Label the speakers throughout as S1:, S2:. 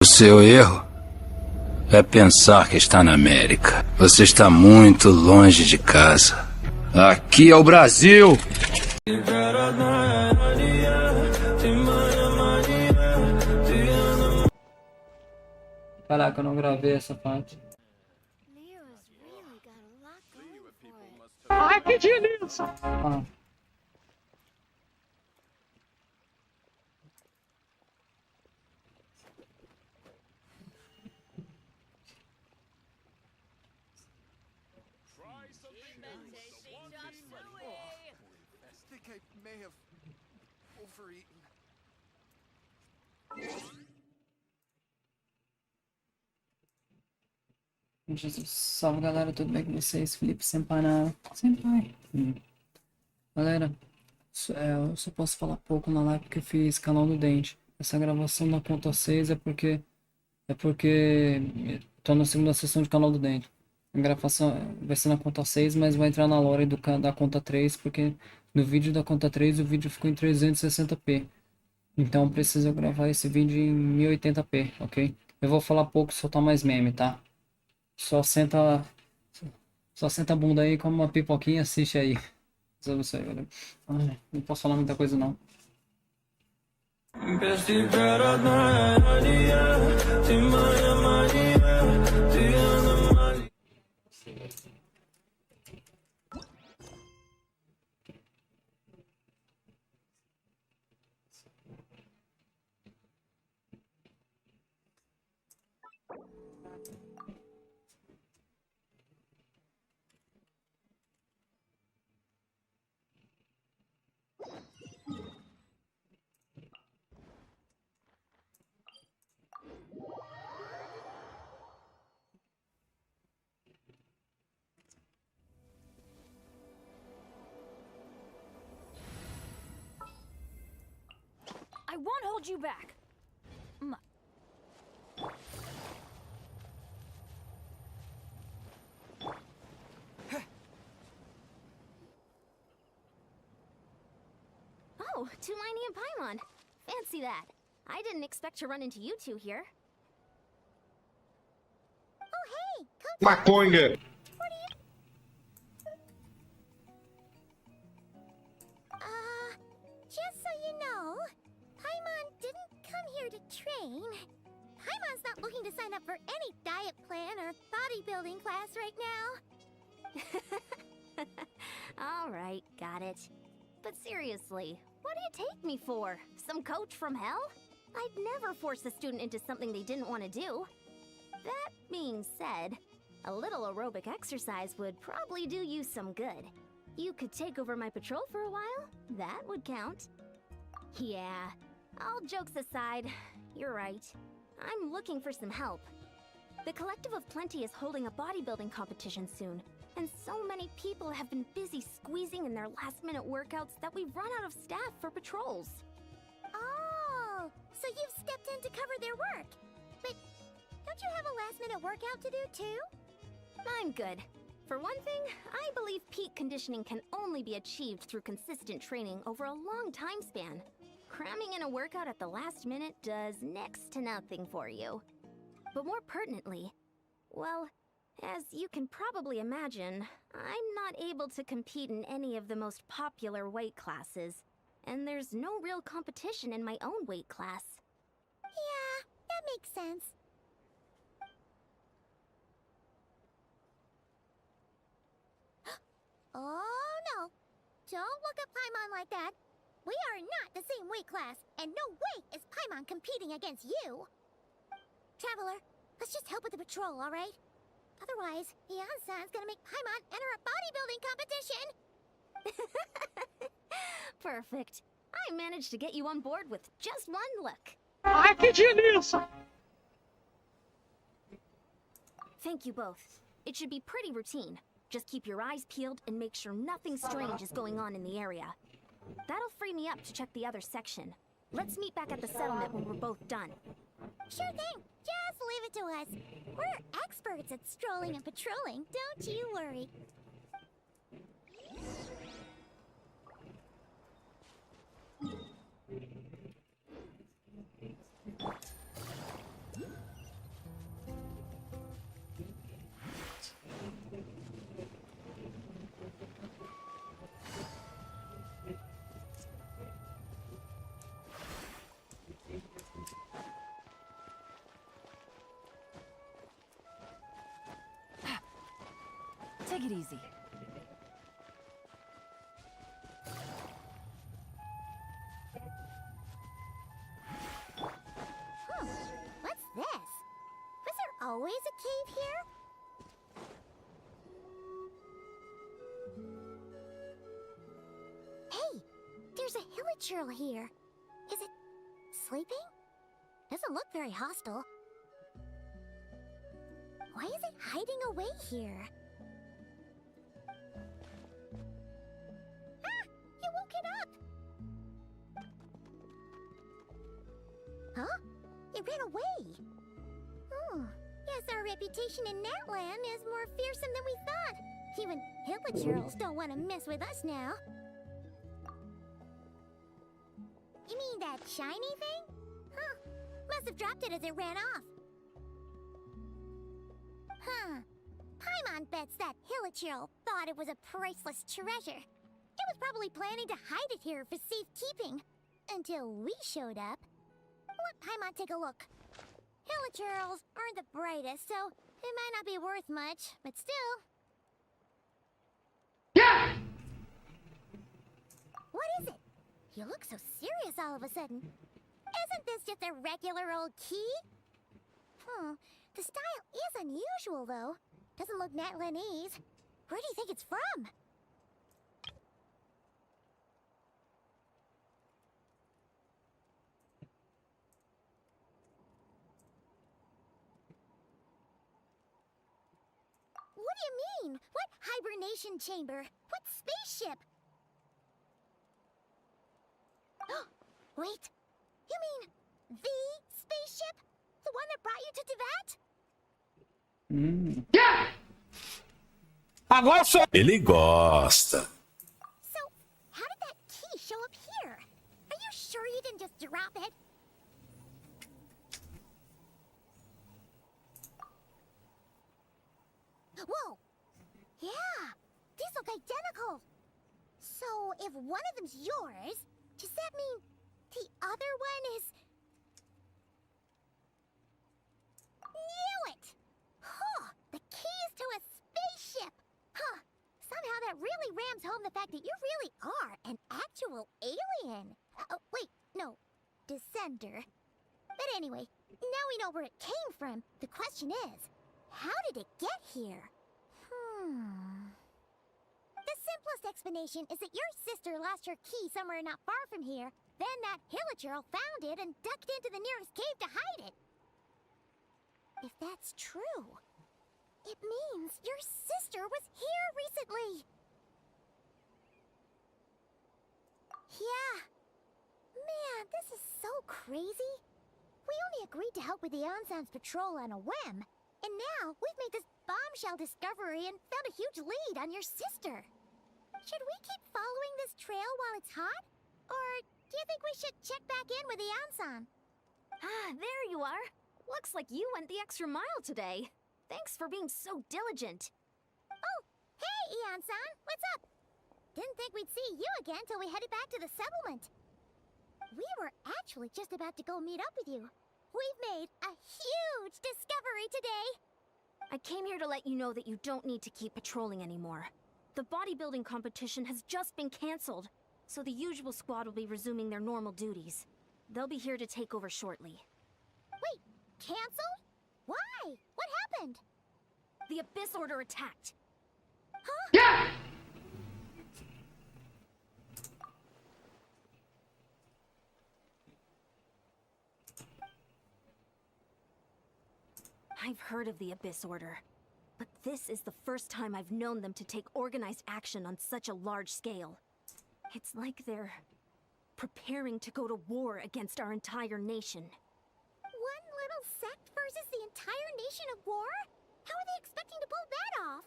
S1: O seu erro é pensar que está na América. Você está muito longe de casa. Aqui é o Brasil!
S2: Caraca, eu não gravei essa parte.
S3: Ai, que delícia!
S2: Ah. Jesus, salve galera, tudo bem com vocês? Felipe SENPAI na... SENPAI. Galera, eu só posso falar pouco na live porque eu fiz canal do dente. Essa gravação na conta 6 é porque tô na segunda sessão de canal do dente. A gravação vai ser na conta 6, mas vai entrar na lore da conta 3, porque no vídeo da conta 3 o vídeo ficou em 360p. Então preciso gravar esse vídeo em 1080p, ok? Eu vou falar pouco e soltar mais meme, tá? Só senta a bunda aí, come uma pipoquinha e assiste aí. Ai, não posso falar muita coisa não.
S4: I won't hold you back. Oh, Tulini and Paimon. Fancy that. I didn't expect to run into you two here. Oh, hey!
S3: Maconha!
S4: Just so you know, Paimon didn't come here to train. Paimon's not looking to sign up for any diet plan or bodybuilding class right now. Alright, got it. But seriously, what do you take me for? Some coach from hell? I'd never force a student into something they didn't want to do. That being said, a little aerobic exercise would probably do you some good. You could take over my patrol for a while. That would count. Yeah, all jokes aside, you're right. I'm looking for some help. The Collective of Plenty is holding a bodybuilding competition soon, and so many people have been busy squeezing in their last-minute workouts that we've run out of staff for patrols. Oh, so you've stepped in to cover their work. But don't you have a last-minute workout to do too? I'm good. For one thing, I believe peak conditioning can only be achieved through consistent training over a long time span. Cramming in a workout at the last minute does next to nothing for you. But more pertinently, well, as you can probably imagine, I'm not able to compete in any of the most popular weight classes, and there's no real competition in my own weight class. Yeah, that makes sense. Oh no! Don't look at Paimon like that! We are not the same weight class, and no way is Paimon competing against you! Traveler, let's just help with the patrol, alright? Otherwise, Yan-san's gonna make Paimon enter a bodybuilding competition! Perfect. I managed to get you on board with just one look.
S3: Ai, que delícia!
S4: Thank you both. It should be pretty routine. Just keep your eyes peeled and make sure nothing strange is going on in the area. That'll free me up to check the other section. Let's meet back at the settlement when we're both done. Sure thing. Just leave it to us. We're experts at strolling and patrolling, don't you worry.
S5: Take it easy.
S4: What's this? Was there always a cave here? Hey, there's a hilichurl here. Is it sleeping? Doesn't look very hostile. Why is it hiding away here? Ah! You woke it up! Huh? It ran away! Oh, guess our reputation in Natland is more fearsome than we thought. Even hilichurls don't want to mess with us now. You mean that shiny thing? Huh. Must have dropped it as it ran off. Huh. Paimon bets that hilichurl thought it was a priceless treasure. It was probably planning to hide it here for safekeeping. Until we showed up. Let Paimon take a look. Hilichurls aren't the brightest, so it might not be worth much, but still.
S3: Yeah!
S4: What is it? You look so serious all of a sudden. Isn't this just a regular old key? The style is unusual, though. Doesn't look Natlanese. Where do you think it's from? What do you mean? What hibernation chamber? What spaceship? Wait, you mean the spaceship? The one that brought you to Teyvat?
S3: Yeah! Agora sou...
S6: Ele gosta.
S4: So, how did that key show up here? Are you sure you didn't just drop it? Whoa! Yeah! These look identical! So, if one of them's yours, does that mean the other one is... Knew it! Huh! The keys to a spaceship! Huh! Somehow that really rams home the fact that you really are an actual alien! Oh, wait, no. Descender. But anyway, now we know where it came from. The question is, how did it get here? The simplest explanation is that your sister lost her key somewhere not far from here. Then that hilichurl found it and ducked into the nearest cave to hide it. If that's true, it means your sister was here recently. Yeah. Man, this is so crazy. We only agreed to help with the Ensemble patrol on a whim. And now we've made this bombshell discovery and found a huge lead on your sister. Should we keep following this trail while it's hot? Or do you think we should check back in with the Ensemble?
S7: Ah, there you are. Looks like you went the extra mile today. Thanks for being so diligent.
S4: Oh, hey, Ian-san, what's up? Didn't think we'd see you again till we headed back to the settlement. We were actually just about to go meet up with you. We've made a huge discovery today.
S7: I came here to let you know that you don't need to keep patrolling anymore. The bodybuilding competition has just been cancelled, so the usual squad will be resuming their normal duties. They'll be here to take over shortly.
S4: Wait, canceled? Why? What happened?
S7: The Abyss Order attacked.
S4: Huh?
S3: Yeah!
S7: I've heard of the Abyss Order, but this is the first time I've known them to take organized action on such a large scale. It's like they're preparing to go to war against our entire nation.
S4: One little sect versus the entire nation at war? How are they expecting to pull that off?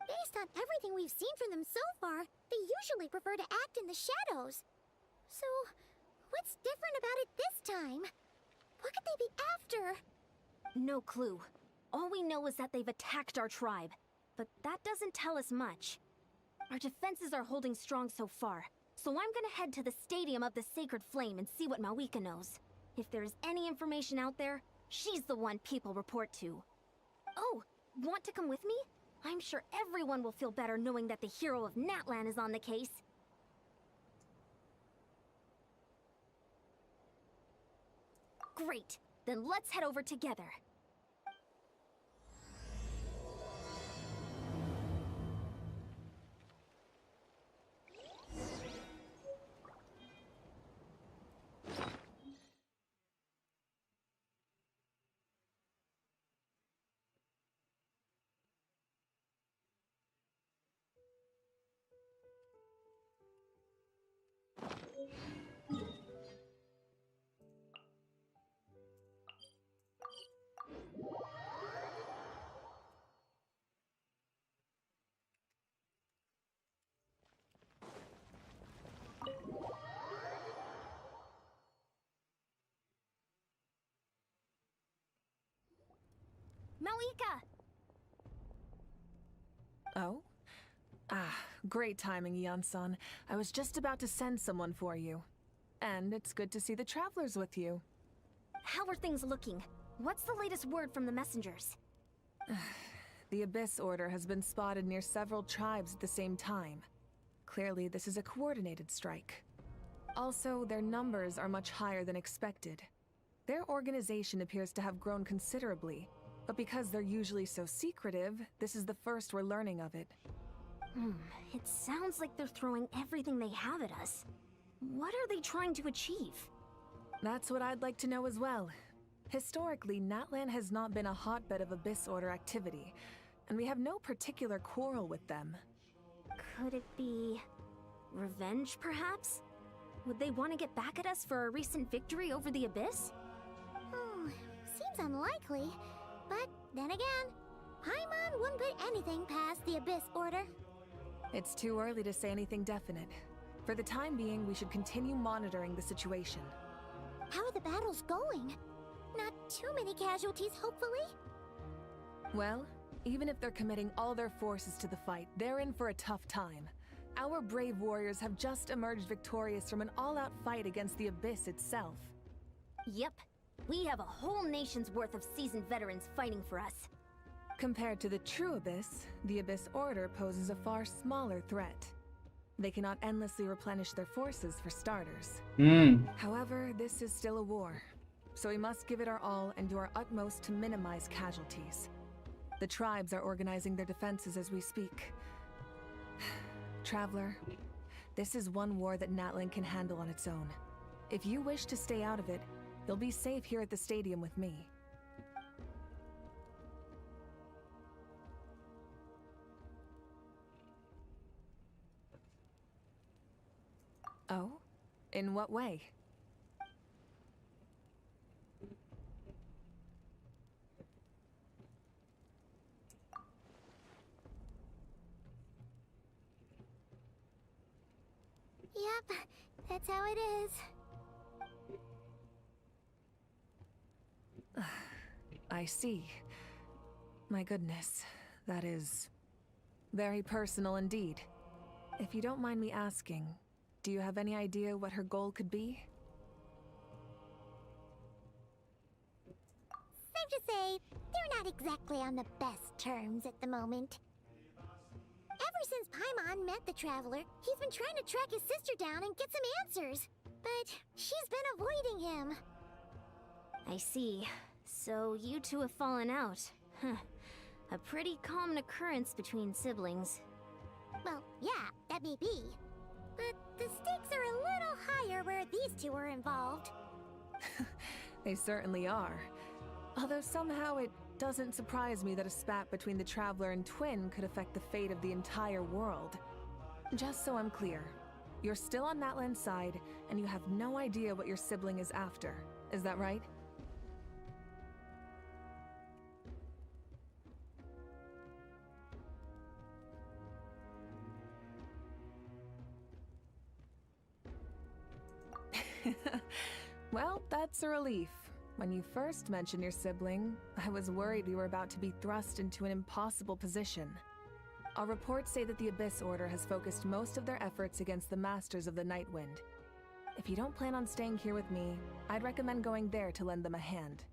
S4: Based on everything we've seen from them so far, they usually prefer to act in the shadows. So, what's different about it this time? What could they be after?
S7: No clue. All we know is that they've attacked our tribe, but that doesn't tell us much. Our defenses are holding strong so far, so I'm gonna head to the Stadium of the Sacred Flame and see what Mawika knows. If there's any information out there, she's the one people report to. Oh, Want to come with me? I'm sure everyone will feel better knowing that the hero of Natlan is on the case. Great. Then let's head over together. Malika!
S5: Oh? Ah, great timing, Ian-san. I was just about to send someone for you. And it's good to see the travelers with you.
S7: How are things looking? What's the latest word from the messengers?
S5: The Abyss Order has been spotted near several tribes at the same time. Clearly, this is a coordinated strike. Also, their numbers are much higher than expected. Their organization appears to have grown considerably, but because they're usually so secretive, this is the first we're learning of it.
S7: It sounds like they're throwing everything they have at us. What are they trying to achieve?
S5: That's what I'd like to know as well. Historically, Natlan has not been a hotbed of Abyss Order activity, and we have no particular quarrel with them.
S7: Could it be revenge, perhaps? Would they want to get back at us for a recent victory over the Abyss?
S4: Seems unlikely. But then again, Paimon wouldn't put anything past the Abyss Order.
S5: It's too early to say anything definite. For the time being, we should continue monitoring the situation.
S4: How are the battles going? Not too many casualties, hopefully?
S5: Well, even if they're committing all their forces to the fight, they're in for a tough time. Our brave warriors have just emerged victorious from an all-out fight against the Abyss itself.
S7: Yep. We have a whole nation's worth of seasoned veterans fighting for us.
S5: Compared to the true Abyss, the Abyss Order poses a far smaller threat. They cannot endlessly replenish their forces for starters. However, this is still a war, so we must give it our all and do our utmost to minimize casualties. The tribes are organizing their defenses as we speak. Traveler, this is one war that Natlan can handle on its own. If you wish to stay out of it, you'll be safe here at the stadium with me. Oh? In what way?
S4: Yep, that's how it is.
S5: I see. My goodness, that is very personal indeed. If you don't mind me asking, do you have any idea what her goal could be?
S4: Safe to say, they're not exactly on the best terms at the moment. Ever since Paimon met the Traveler, he's been trying to track his sister down and get some answers. But she's been avoiding him.
S7: I see. So you two have fallen out. A pretty common occurrence between siblings.
S4: Well, yeah, that may be. But the stakes are a little higher where these two are involved.
S5: They certainly are. Although somehow it doesn't surprise me that a spat between the Traveler and Twin could affect the fate of the entire world. Just so I'm clear, you're still on Natlan's side, and you have no idea what your sibling is after. Is that right? Well, that's a relief. When you first mentioned your sibling, I was worried we were about to be thrust into an impossible position. Our reports say that the Abyss Order has focused most of their efforts against the Masters of the Nightwind. If you don't plan on staying here with me, I'd recommend going there to lend them a hand.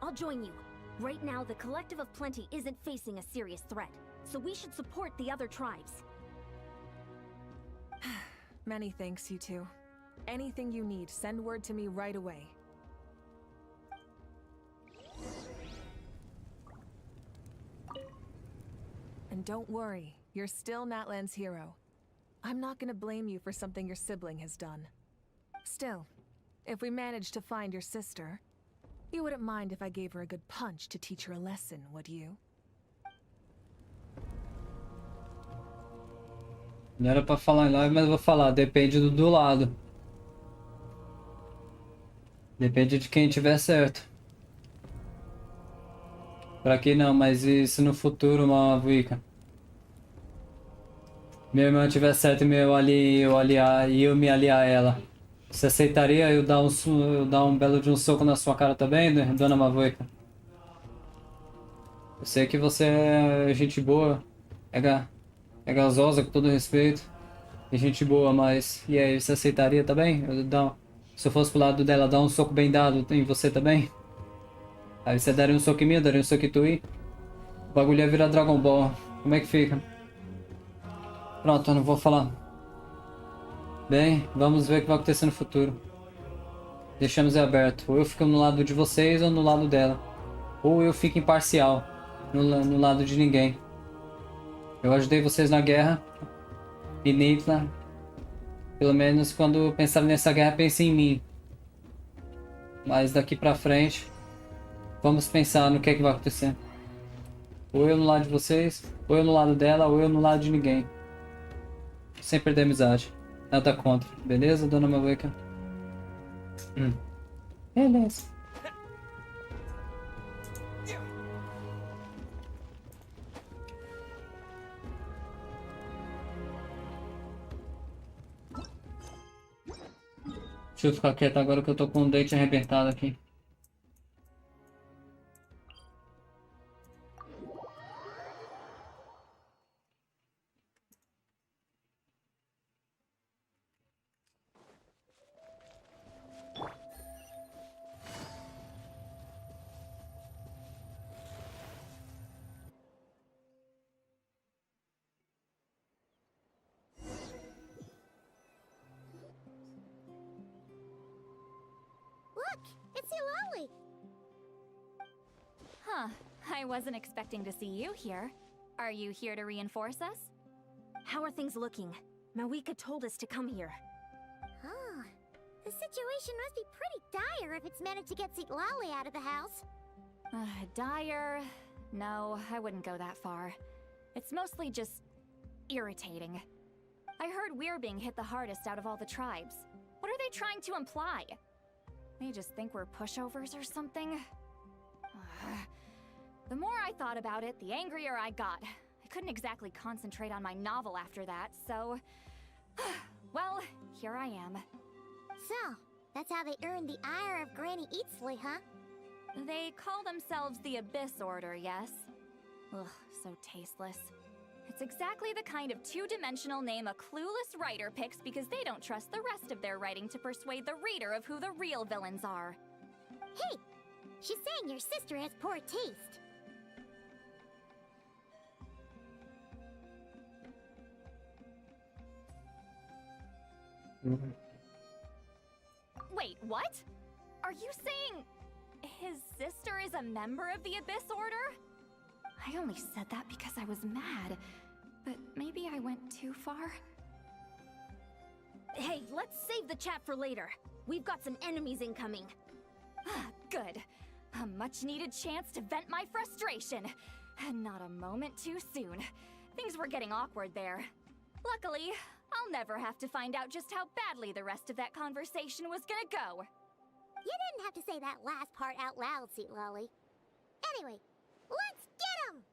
S7: I'll join you. Right now, the Collective of Plenty isn't facing a serious threat, so we should support the other tribes.
S5: Many thanks, you two. Anything you need, send word to me right away. And don't worry, you're still Natlan's hero. I'm not gonna blame you for something your sibling has done. Still, if we manage to find your sister, you wouldn't mind if I gave her a good punch to teach her a lesson, would you?
S2: Não era pra falar em live, mas eu vou falar. Depende do lado. Depende de quem tiver certo. Pra quem não, mas isso no futuro, uma Wicca. Minha irmã tiver certo e eu me aliar a ela. Você aceitaria eu dar um belo de um soco na sua cara também, dona Mavuica? Eu sei que você é gente boa, é gasosa, com todo respeito, é gente boa, mas... E aí, você aceitaria também? Se eu fosse pro lado dela, dar um soco bem dado em você também? Aí você daria um soco em mim, eu daria um soco em tu e... O bagulho ia virar Dragon Ball. Como é que fica? Pronto, eu não vou falar. Bem, vamos ver o que vai acontecer no futuro. Deixamos em aberto. Ou eu fico no lado de vocês ou no lado dela. Ou eu fico imparcial. No lado de ninguém. Eu ajudei vocês na guerra. E Neitla, pelo menos quando pensar nessa guerra, pense em mim. Mas daqui pra frente, vamos pensar no que é que vai acontecer. Ou eu no lado de vocês, ou eu no lado dela, ou eu no lado de ninguém. Sem perder a amizade. Nada contra, beleza, dona Mavuica? Beleza. Deixa eu ficar quieto agora que eu tô com o dente arrebentado aqui.
S6: Huh. I wasn't expecting to see you here. Are you here to reinforce us?
S7: How are things looking? Mawika told us to come here.
S4: Oh, the situation must be pretty dire if it's managed to get Lolly out of the house.
S6: Dire? No, I wouldn't go that far. It's mostly just... irritating. I heard we're being hit the hardest out of all the tribes. What are they trying to imply? They just think we're pushovers or something? The more I thought about it, the angrier I got. I couldn't exactly concentrate on my novel after that, so... well, here I am.
S4: So, that's how they earned the ire of Granny Eatsley, huh?
S6: They call themselves the Abyss Order, yes? Ugh, so tasteless. It's exactly the kind of two-dimensional name a clueless writer picks because they don't trust the rest of their writing to persuade the reader of who the real villains are.
S4: Hey! She's saying your sister has poor taste.
S6: Wait, what? Are you saying his sister is a member of the Abyss Order? I only said that because I was mad, but maybe I went too far.
S7: Hey, let's save the chat for later. We've got some enemies incoming.
S6: Good. A much-needed chance to vent my frustration. And not a moment too soon. Things were getting awkward there. Luckily, I'll never have to find out just how badly the rest of that conversation was gonna go.
S4: You didn't have to say that last part out loud, Lolly. Anyway, let's get 'em!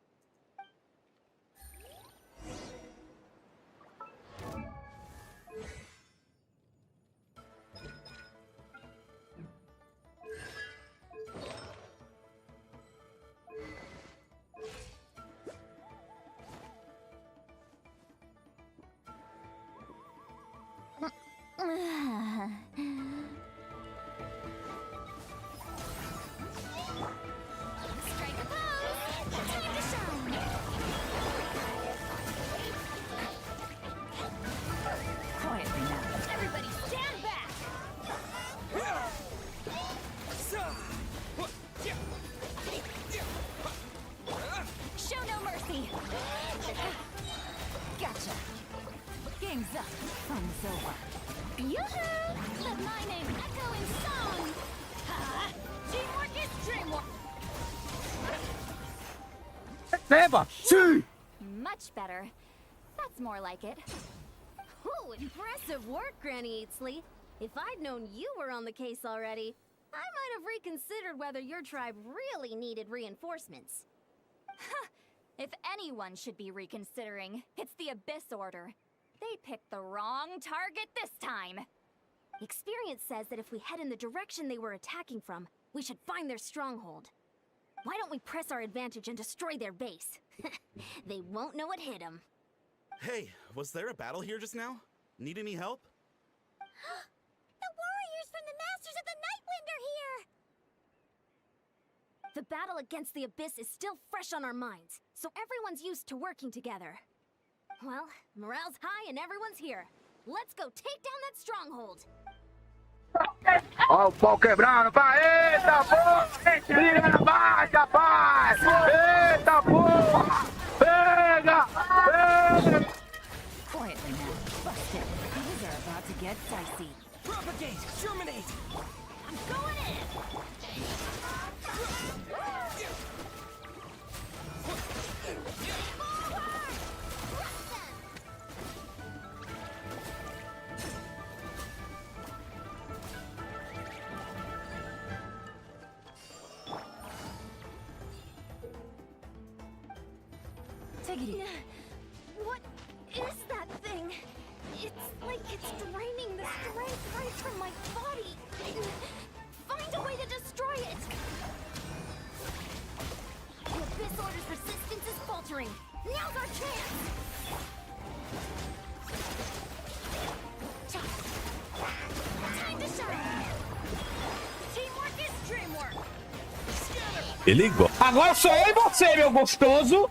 S6: Strike
S3: SENPAI!
S6: Much better. That's more like it.
S7: Ooh, impressive work, Granny Eatsley. If I'd known you were on the case already, I might have reconsidered whether your tribe really needed reinforcements.
S6: If anyone should be reconsidering, it's the Abyss Order. They picked the wrong target this time.
S7: Experience says that if we head in the direction they were attacking from, we should find their stronghold. Why don't we press our advantage and destroy their base? They won't know it hit them.
S8: Hey, was there a battle here just now? Need any help?
S7: The warriors from the Masters of the Nightwind are here! The battle against the Abyss is still fresh on our minds, so everyone's used to working together. Well, morale's high and everyone's here. Let's go take down that stronghold!
S3: Ó o pau quebrando, pai! Eita porra! Briga na baixa, pai! Eita porra! Pega! Pega!
S6: Quietly now. Busted. Things are about to get dicey.
S3: Propagate! Germinate!
S7: I'm going in! What is that thing? It's like it's draining the strength right from my body. Find a way to destroy it! The Abyss Order's resistance is faltering. Now's our chance! Time to shine! Teamwork is dreamwork!
S3: Ele igual. Agora sou eu e você, meu gostoso!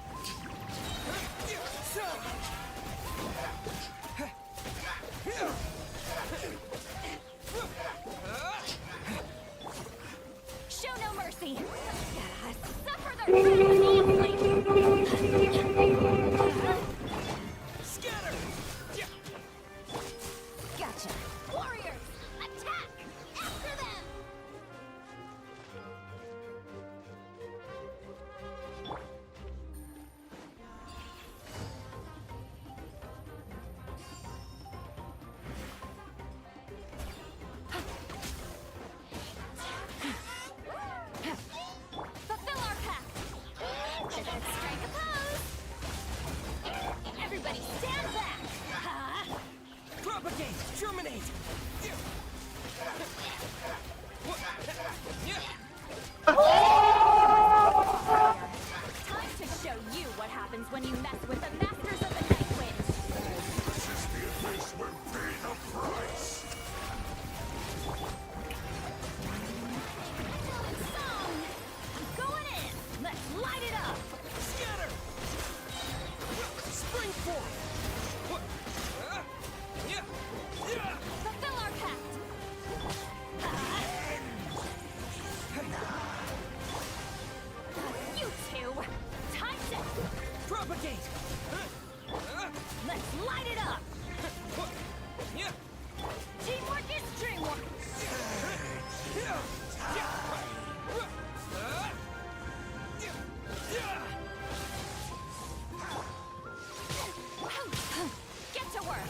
S6: Show no mercy. Suffer the pain
S3: Scatter!
S6: Gotcha.
S7: Warriors, attack! After them!
S6: Fulfill our pact. Let's strike a pose. Everybody stand back.
S3: Propagate! Germinate!
S6: Time to show you what happens when you mess with the Masters of the Nightwind.
S7: Song! I'm going in!
S6: Let's light it up.
S3: Scatter! Spring forth!
S6: Fulfill our pact. You two. Time to.
S3: Propagate!
S6: Let's light it up. Teamwork is dreamwork. Get to work.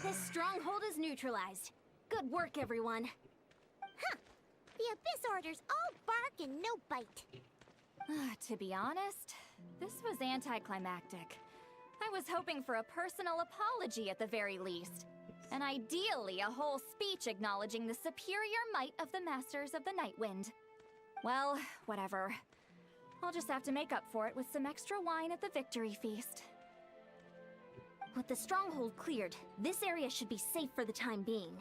S7: This stronghold is neutralized. Good work, everyone.
S4: Huh. The Abyss Order's all bark and no bite.
S6: To be honest, this was anticlimactic. I was hoping for a personal apology at the very least. And ideally, a whole speech acknowledging the superior might of the Masters of the Nightwind. Well, whatever. I'll just have to make up for it with some extra wine at the victory feast.
S7: With the stronghold cleared, this area should be safe for the time being.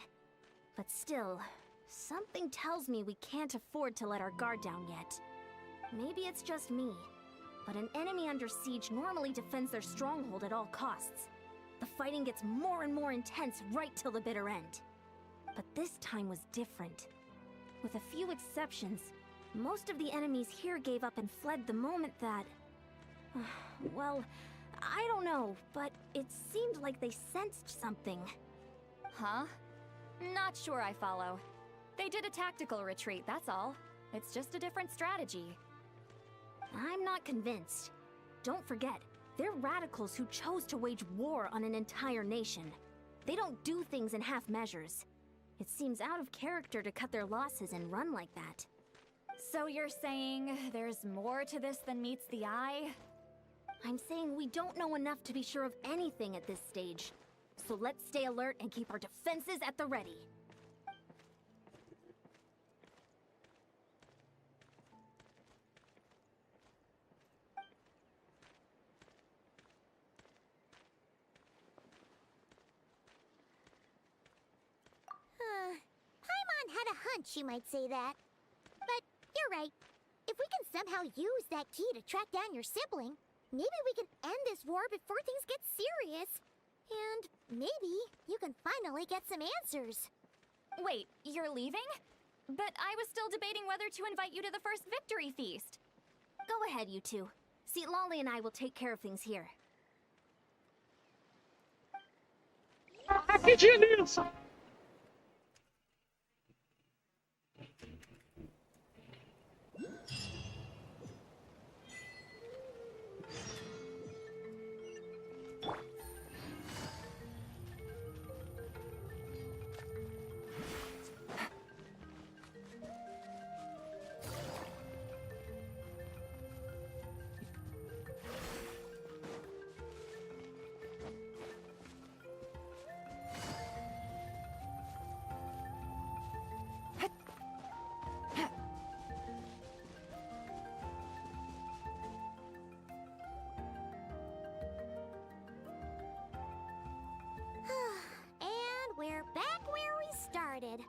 S7: But still, something tells me we can't afford to let our guard down yet. Maybe it's just me, but an enemy under siege normally defends their stronghold at all costs. The fighting gets more and more intense right till the bitter end. But this time was different. With a few exceptions, most of the enemies here gave up and fled the moment that... well, I don't know, but it seemed like they sensed something.
S6: Huh? Not sure I follow. They did a tactical retreat, that's all. It's just a different strategy.
S7: I'm not convinced. Don't forget, they're radicals who chose to wage war on an entire nation. They don't do things in half measures. It seems out of character to cut their losses and run like that.
S6: So you're saying there's more to this than meets the eye?
S7: I'm saying we don't know enough to be sure of anything at this stage. So let's stay alert and keep our defenses at the ready.
S4: Paimon had a hunch you might say that. But you're right. If we can somehow use that key to track down your sibling, maybe we can end this war before things get serious. And maybe you can finally get some answers.
S6: Wait, you're leaving? But I was still debating whether to invite you to the first victory feast.
S7: Go ahead, you two. See, Lolly and I will take care of things here.
S3: Que delícia!
S4: We're back where we started.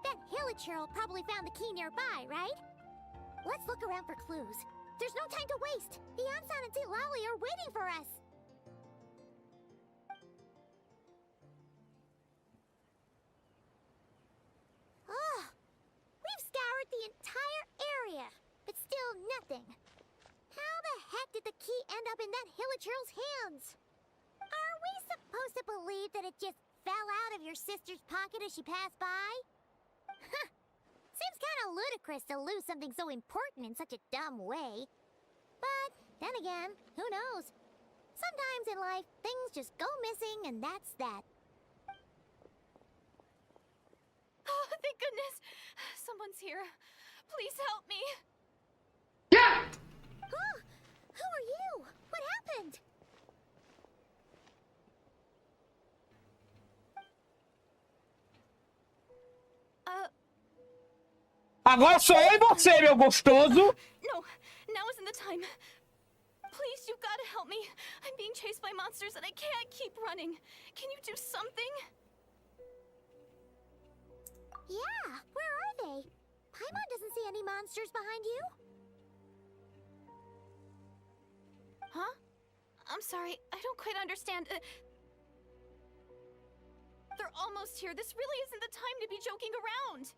S4: That Hillacher probably found the key nearby, right? Let's look around for clues. There's no time to waste. The Ansan and Lolly are waiting for us. Oh, we've scoured the entire area, but still nothing. How the heck did the key end up in that Hillacher's hands? Are we supposed to believe that it just fell out of your sister's pocket as she passed by? Huh. Seems kind of ludicrous to lose something so important in such a dumb way. But then again, who knows? Sometimes in life, things just go missing and that's that.
S6: Oh, thank goodness. Someone's here. Please help me.
S3: Yeah!
S4: Huh? Who are you? What happened?
S3: Agora sou eu e você, meu gostoso.
S6: No, now isn't the time. Please, you've got to help me. I'm being chased by monsters and I can't keep running. Can you do something?
S4: Yeah, where are they? Paimon doesn't see any monsters behind you.
S6: Huh? I'm sorry, I don't quite understand. They're almost here. This really isn't the time to be joking around.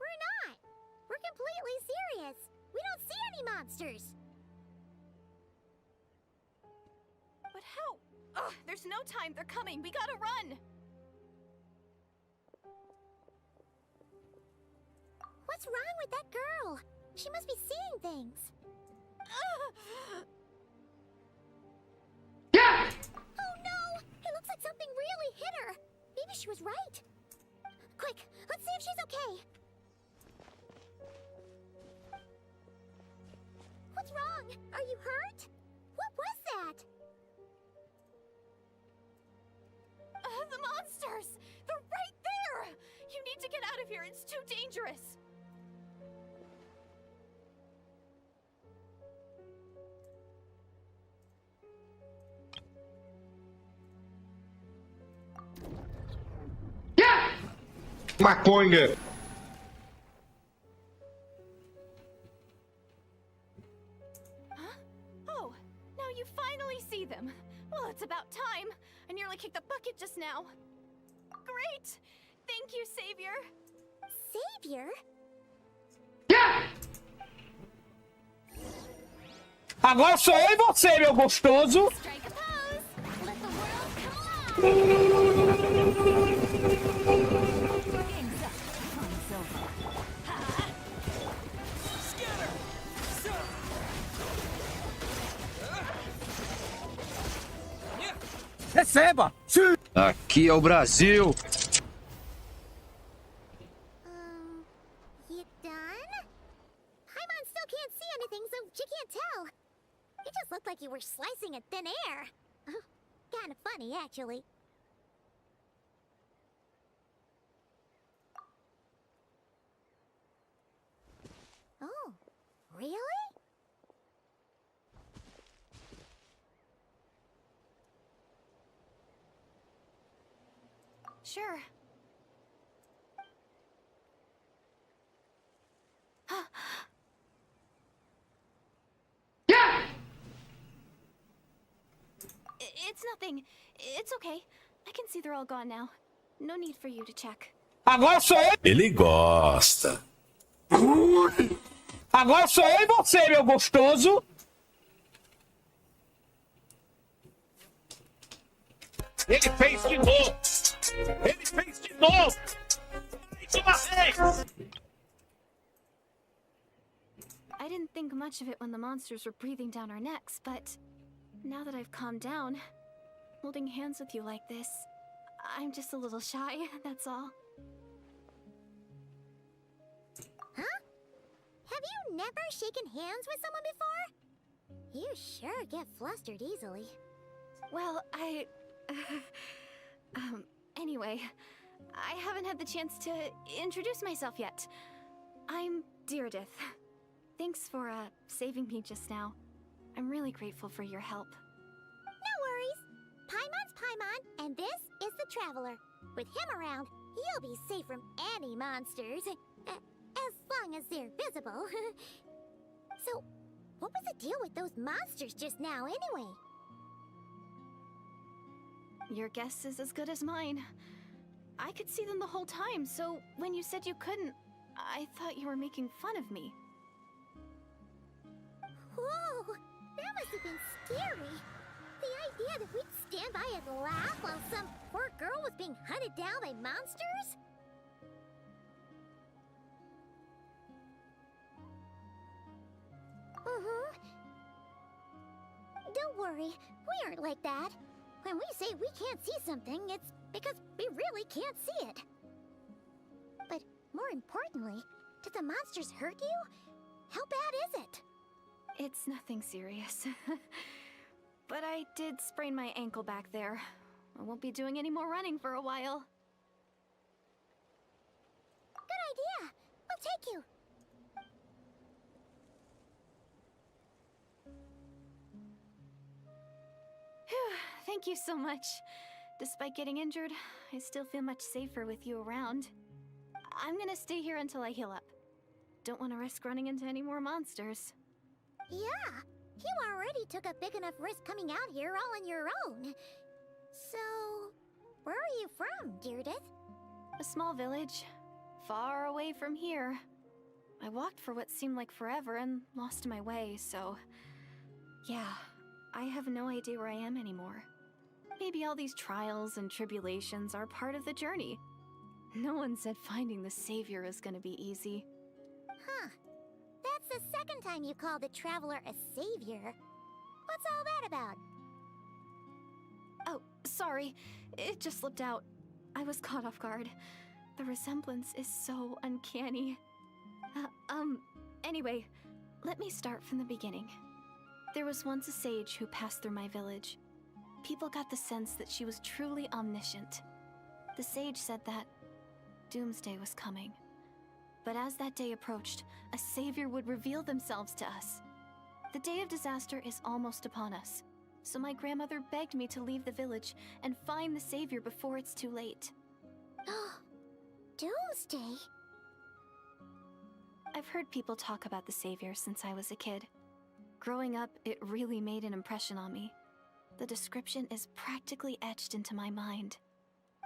S4: We're not. We're completely serious. We don't see any monsters.
S6: But how? Ugh, there's no time. They're coming. We gotta run.
S4: What's wrong with that girl? She must be seeing things.
S3: Yeah!
S4: Oh no! It looks like something really hit her. Maybe she was right. Quick, let's see if she's okay. What's wrong? Are you hurt? What was that?
S6: The monsters! They're right there! You need to get out of here. It's too dangerous.
S3: Maconha.
S6: Huh? Oh, now you finally see them. Well, it's about time. I nearly kicked the bucket just now. Great! Thank you, Savior.
S4: Savior?
S3: Yeah! Agora sou eu e você, meu gostoso.
S6: Strike a pose. Let the world come alive.
S3: Receba! Sim!
S1: Aqui é o Brasil.
S7: You done? Paimon still can't see anything, so she can't tell. It just looked like you were slicing at thin air. Kinda funny, actually. Oh, really?
S6: Sure. It's nothing. It's okay. I can see they're all gone now. No need for you to check.
S3: Agora sou eu!
S9: Ele gosta.
S3: Agora sou eu e você, meu gostoso! Ele fez de novo! Ele fez de novo! Mais uma vez!
S6: I didn't think much of it when the monsters were breathing down our necks, but now that I've calmed down, holding hands with you like this, I'm just a little shy, that's all.
S7: Huh? Have you never shaken hands with someone before? You sure get flustered easily.
S6: Well, anyway, I haven't had the chance to introduce myself yet. I'm Deirdith. Thanks for, saving me just now. I'm really grateful for your help.
S7: No worries. Paimon's Paimon, and this is the Traveler. With him around, you'll be safe from any monsters. As long as they're visible. So, what was the deal with those monsters just now, anyway?
S6: Your guess is as good as mine. I could see them the whole time, so when you said you couldn't, I thought you were making fun of me.
S7: Whoa! That must have been scary. The idea that we'd stand by and laugh while some poor girl was being hunted down by monsters? Don't worry, we aren't like that. When we say we can't see something, it's because we really can't see it. But more importantly, did the monsters hurt you? How bad is it?
S6: It's nothing serious. But I did sprain my ankle back there. I won't be doing any more running for a while.
S7: Good idea! We'll take you!
S6: Thank you so much. Despite getting injured, I still feel much safer with you around. I'm gonna stay here until I heal up. Don't want to risk running into any more monsters.
S7: Yeah, you already took a big enough risk coming out here all on your own. So, where are you from, Deirdith?
S6: A small village, far away from here. I walked for what seemed like forever and lost my way, so... yeah, I have no idea where I am anymore. Maybe all these trials and tribulations are part of the journey. No one said finding the Savior is gonna be easy.
S7: Huh. That's the second time you called the Traveler a savior. What's all that about?
S6: Oh, sorry. It just slipped out. I was caught off guard. The resemblance is so uncanny. Anyway, let me start from the beginning. There was once a sage who passed through my village. People got the sense that she was truly omniscient. The sage said that doomsday was coming. But as that day approached, a savior would reveal themselves to us. The day of disaster is almost upon us, so my grandmother begged me to leave the village and find the savior before it's too late.
S7: Doomsday?
S6: I've heard people talk about the savior since I was a kid. Growing up, it really made an impression on me. The description is practically etched into my mind.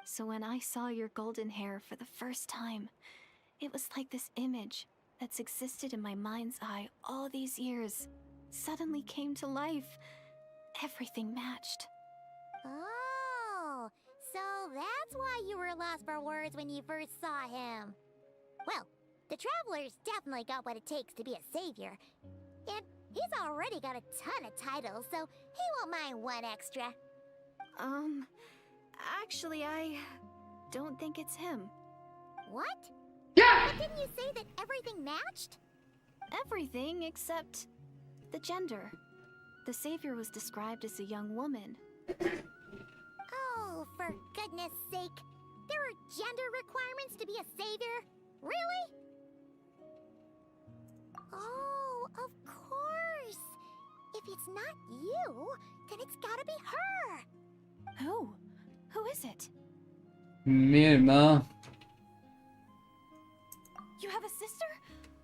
S6: So when I saw your golden hair for the first time, it was like this image that's existed in my mind's eye all these years suddenly came to life. Everything matched.
S7: Oh, so that's why you were lost for words when you first saw him. Well, the Traveler's definitely got what it takes to be a savior. And he's already got a ton of titles, so he won't mind one extra.
S6: Actually, I don't think it's him.
S4: What? Yeah! But didn't you say that everything matched?
S6: Everything except the gender. The savior was described as a young woman.
S4: Oh, for goodness sake. There are gender requirements to be a savior? Really? Oh, of course. If it's not you, then it's gotta be her.
S6: Who? Who is it?
S2: Minha irmã.
S6: You have a sister?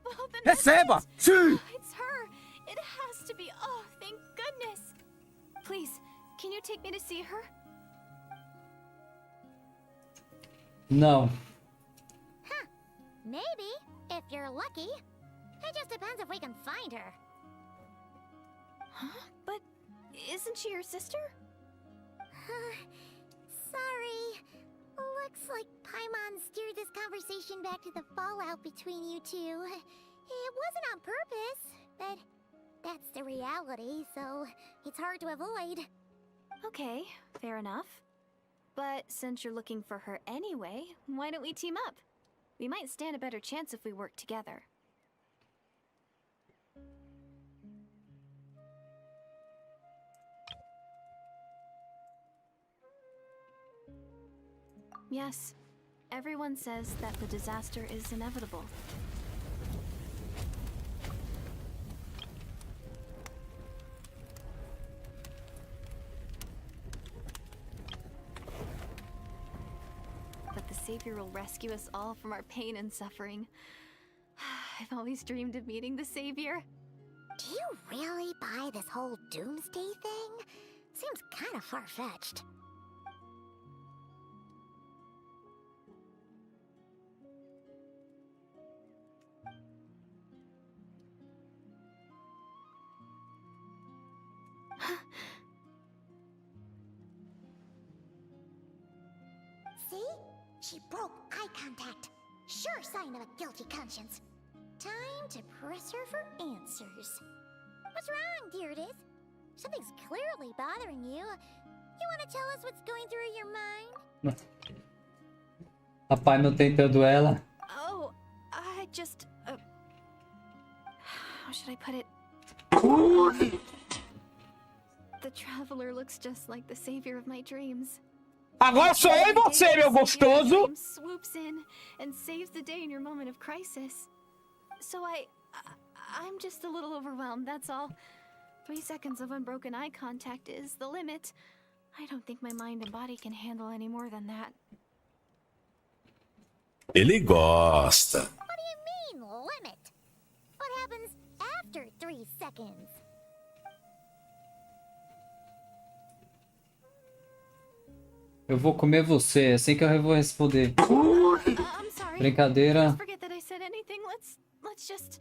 S6: Well, then
S3: Receba! Sim!
S6: it's her. It has to be. Oh, thank goodness. Please, can you take me to see her?
S2: Não.
S4: Huh. Maybe, if you're lucky. It just depends if we can find her.
S6: Huh? But isn't she your sister?
S4: Sorry. Looks like Paimon steered this conversation back to the fallout between you two. It wasn't on purpose, but that's the reality, so it's hard to avoid.
S6: Okay, fair enough. But since you're looking for her anyway, why don't we team up? We might stand a better chance if we work together. Yes, everyone says that the disaster is inevitable. But the Savior will rescue us all from our pain and suffering. I've always dreamed of meeting the Savior.
S4: Do you really buy this whole doomsday thing? Seems kind of far-fetched. See? She broke eye contact. Sure sign of a guilty conscience. Time to press her for answers. What's wrong, Deirdis? Something's clearly bothering you. You want to tell us what's going through your mind?
S2: Papai não tentando ela.
S6: Oh, I just... how should I put it? The Traveler looks just like the savior of my dreams.
S3: Agora sou eu e você, meu gostoso!
S6: Swoops in and saves the day in your moment of crisis. So I'm just a little overwhelmed, that's all. 3 seconds of unbroken eye contact is the limit. I don't think my mind and body can handle any more than that.
S9: Ele gosta.
S4: What do you mean, limit? What happens after 3 seconds?
S2: Eu vou comer você, é assim que eu vou responder.
S6: I'm sorry.
S2: Brincadeira.
S6: Let's forget that I said anything. Let's just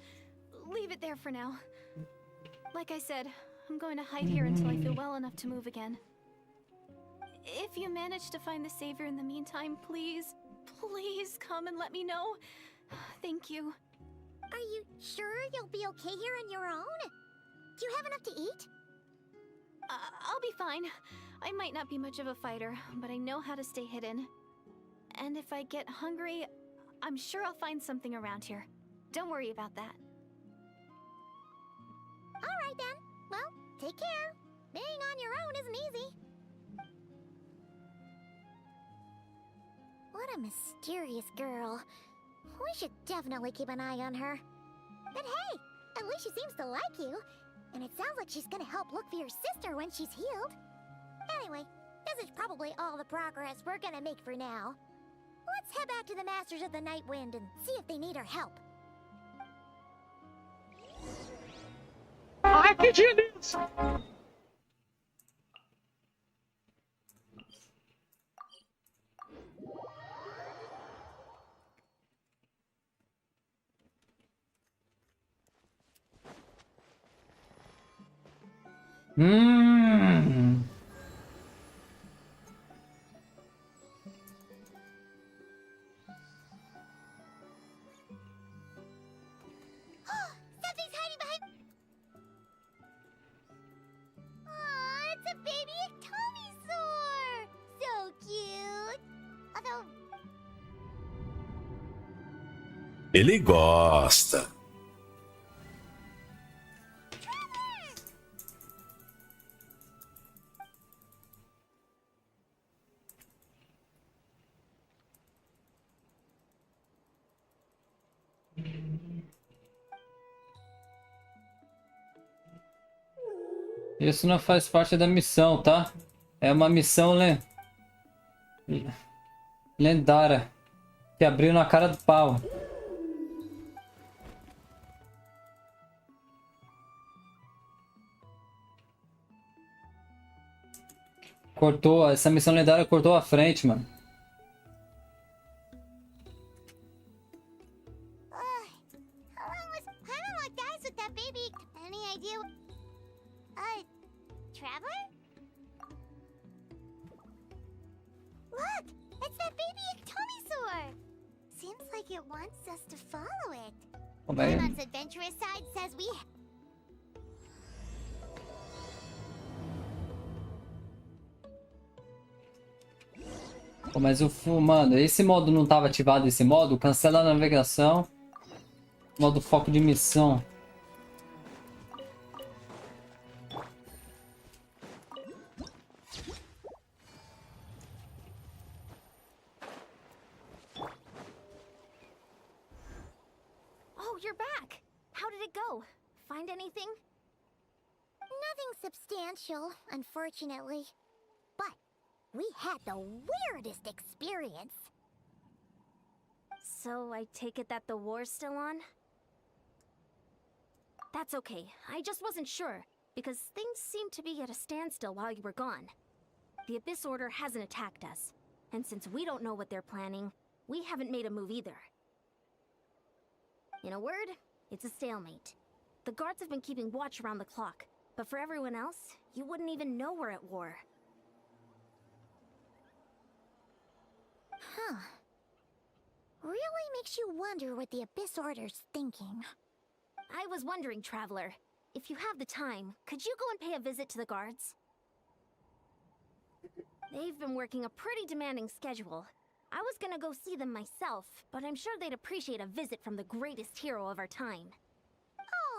S6: leave it there for now. Like I said, I'm going to hide here until I feel well enough to move again. If you manage to find the Savior in the meantime, please come and let me know. Thank you.
S4: Are you sure you'll be okay here on your own? Do you have enough to eat?
S6: I'll be fine. I might not be much of a fighter, but I know how to stay hidden. And if I get hungry, I'm sure I'll find something around here. Don't worry about that.
S4: Alright then. Well, take care. Being on your own isn't easy. What a mysterious girl. We should definitely keep an eye on her. But hey, at least she seems to like you. And it sounds like she's gonna help look for your sister when she's healed. Anyway, this is probably all the progress we're gonna make for now. Let's head back to the Masters of the Night Wind and see if they need our help.
S3: Ai, que delícia!
S4: Something's hiding behind... Aw, it's a baby Atomisaur!
S9: Ele gosta.
S2: Isso não faz parte da missão, tá? É uma missão lendária que abriu na cara do pau. Cortou, essa missão lendária cortou a frente, mano.
S7: Traveler? Look! It's that baby Ectomisaur! Seems like it wants us to follow it.
S2: Oh, man.
S7: Paimon's adventurous side says we...
S2: Pô, mas mano, esse modo não tava ativado, esse modo? Cancela a navegação. Modo foco de missão.
S7: Oh, you're back! How did it go? Find anything? Nothing substantial, unfortunately. But we had the weirdest experience.
S4: So I take it that the war's still on? That's okay. I just wasn't sure, because things seemed to be at a standstill while you were gone. The Abyss Order hasn't attacked us, and since we don't know what they're planning, we haven't made a move either. In a word, it's a stalemate. The guards have been keeping watch around the clock, but for everyone else, you wouldn't even know we're at war.
S7: Huh. Really makes you wonder what the Abyss Order's thinking.
S4: I was wondering, Traveler, if you have the time, could you go and pay a visit to the guards? They've been working a pretty demanding schedule. I was gonna go see them myself, but I'm sure they'd appreciate a visit from the greatest hero of our time.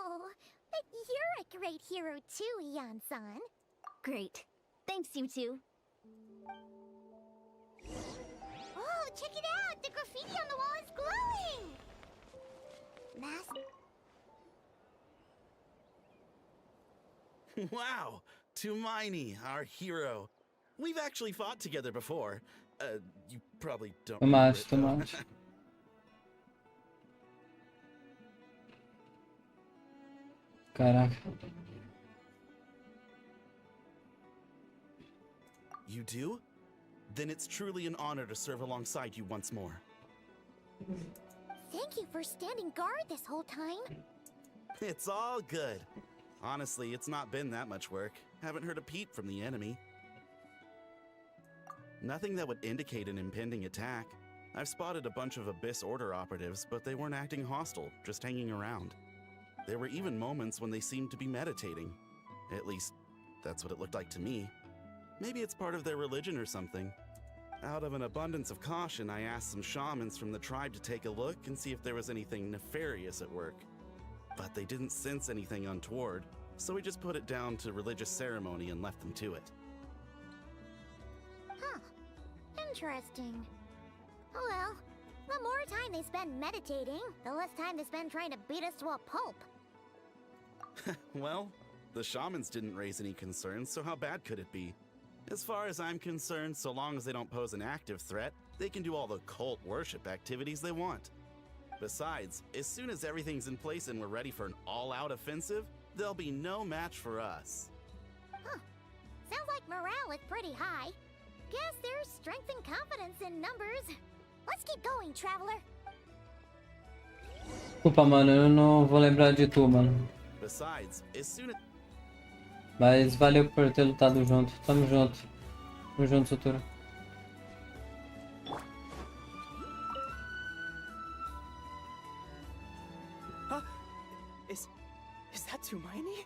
S7: Oh, but you're a great hero too, Yan-san.
S4: Great. Thanks, you two.
S7: Oh, check it out! The graffiti on the wall is glowing!
S8: Wow! Tumaini, our hero. We've actually fought together before. You probably don't remember it,
S2: Too
S8: though.
S2: much. Caraca.
S8: You do? Then it's truly an honor to serve alongside you once more.
S7: Thank you for standing guard this whole time.
S8: It's all good. Honestly, it's not been that much work. Haven't heard a peep from the enemy. Nothing that would indicate an impending attack. I've spotted a bunch of Abyss Order operatives, but they weren't acting hostile, just hanging around. There were even moments when they seemed to be meditating. At least, that's what it looked like to me. Maybe it's part of their religion or something. Out of an abundance of caution, I asked some shamans from the tribe to take a look and see if there was anything nefarious at work. But they didn't sense anything untoward, so we just put it down to religious ceremony and left them to it.
S7: Huh. Interesting. Oh well, the more time they spend meditating, the less time they spend trying to beat us to a pulp.
S8: Well, the shamans didn't raise any concerns, so how bad could it be? As far as I'm concerned, so long as they don't pose an active threat, they can do all the cult worship activities they want. Besides, as soon as everything's in place and we're ready for an all-out offensive, there'll be no match for us.
S7: Huh. Sounds like morale is pretty high. Guess there's strength and confidence in numbers. Let's keep going, Traveler.
S2: Desculpa, mano, eu não vou lembrar de tu, mano.
S8: Besides, as soon as...
S2: Mas valeu por ter lutado junto. Tamo junto. Tamo junto, Sutura.
S10: Is that Tumaini?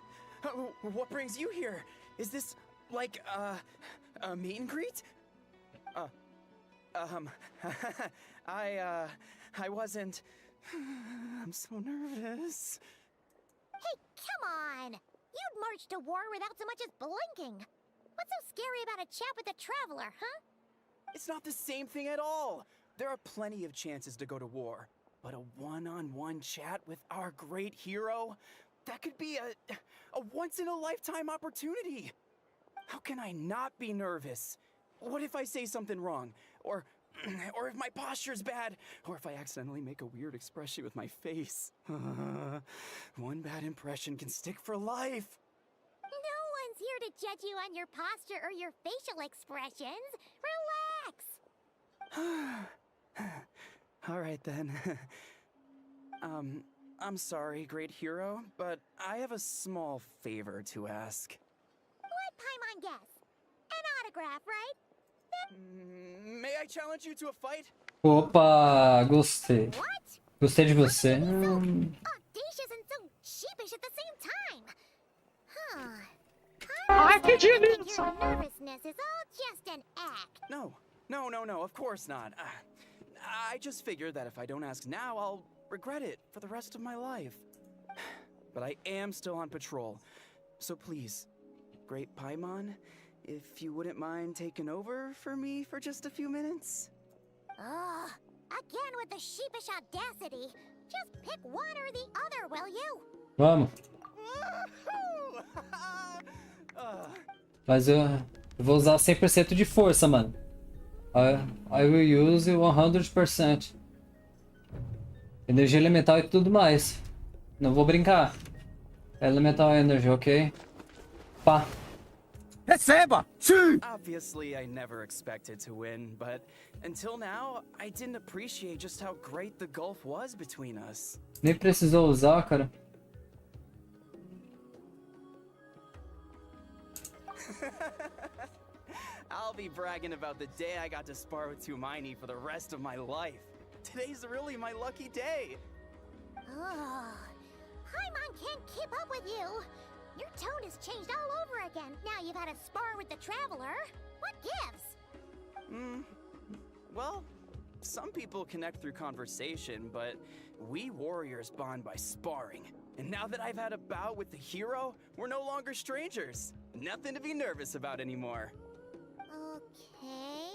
S10: What brings you here? Is this like a meet and greet? I wasn't I'm so nervous.
S7: Hey, come on! You'd march to war without so much as blinking. What's so scary about a chat with a traveler, huh?
S10: It's not the same thing at all. There are plenty of chances to go to war. But a one-on-one chat with our great hero? That could be a once-in-a-lifetime opportunity. How can I not be nervous? What if I say something wrong? Or if my posture's bad? Or if I accidentally make a weird expression with my face? One bad impression can stick for life.
S7: No one's here to judge you on your posture or your facial expressions. Relax!
S10: All right then. I'm sorry, great hero, but I have a small favor to ask.
S7: What Paimon guess? An autograph, right?
S10: May I challenge you to a fight?
S2: Opa, gostei.
S7: What?
S2: Gostei de você.
S7: Audacious and so sheepish at the same time. Huh.
S3: Ai, que
S7: Your
S3: delícia!
S7: nervousness is all just an act.
S10: No, of course not. I just figured that if I don't ask now, I'll regret it for the rest of my life. But I am still on patrol. So please, Great Paimon, if you wouldn't mind taking over for me for just a few minutes?
S7: Ugh. Again with the sheepish audacity. Just pick one or the other, will you?
S2: Vamos. Mas eu vou usar 100% de força, mano. I will use 100%. Energia elemental e tudo mais. Não vou brincar. Elemental energy, ok? Pá.
S3: Receba! Sim!
S10: Obviously, I never expected to win, but until now, I didn't appreciate just how great the gulf was between us.
S2: Nem precisou usar, cara.
S10: I'll be bragging about the day I got to spar with Tumaini for the rest of my life. Today's really my lucky day.
S7: Ugh. Paimon can't keep up with you. Your tone has changed all over again. Now you've had a spar with the traveler. What gives?
S10: Well, some people connect through conversation, but we warriors bond by sparring. And now that I've had a bout with the hero, we're no longer strangers. Nothing to be nervous about anymore.
S7: Okay.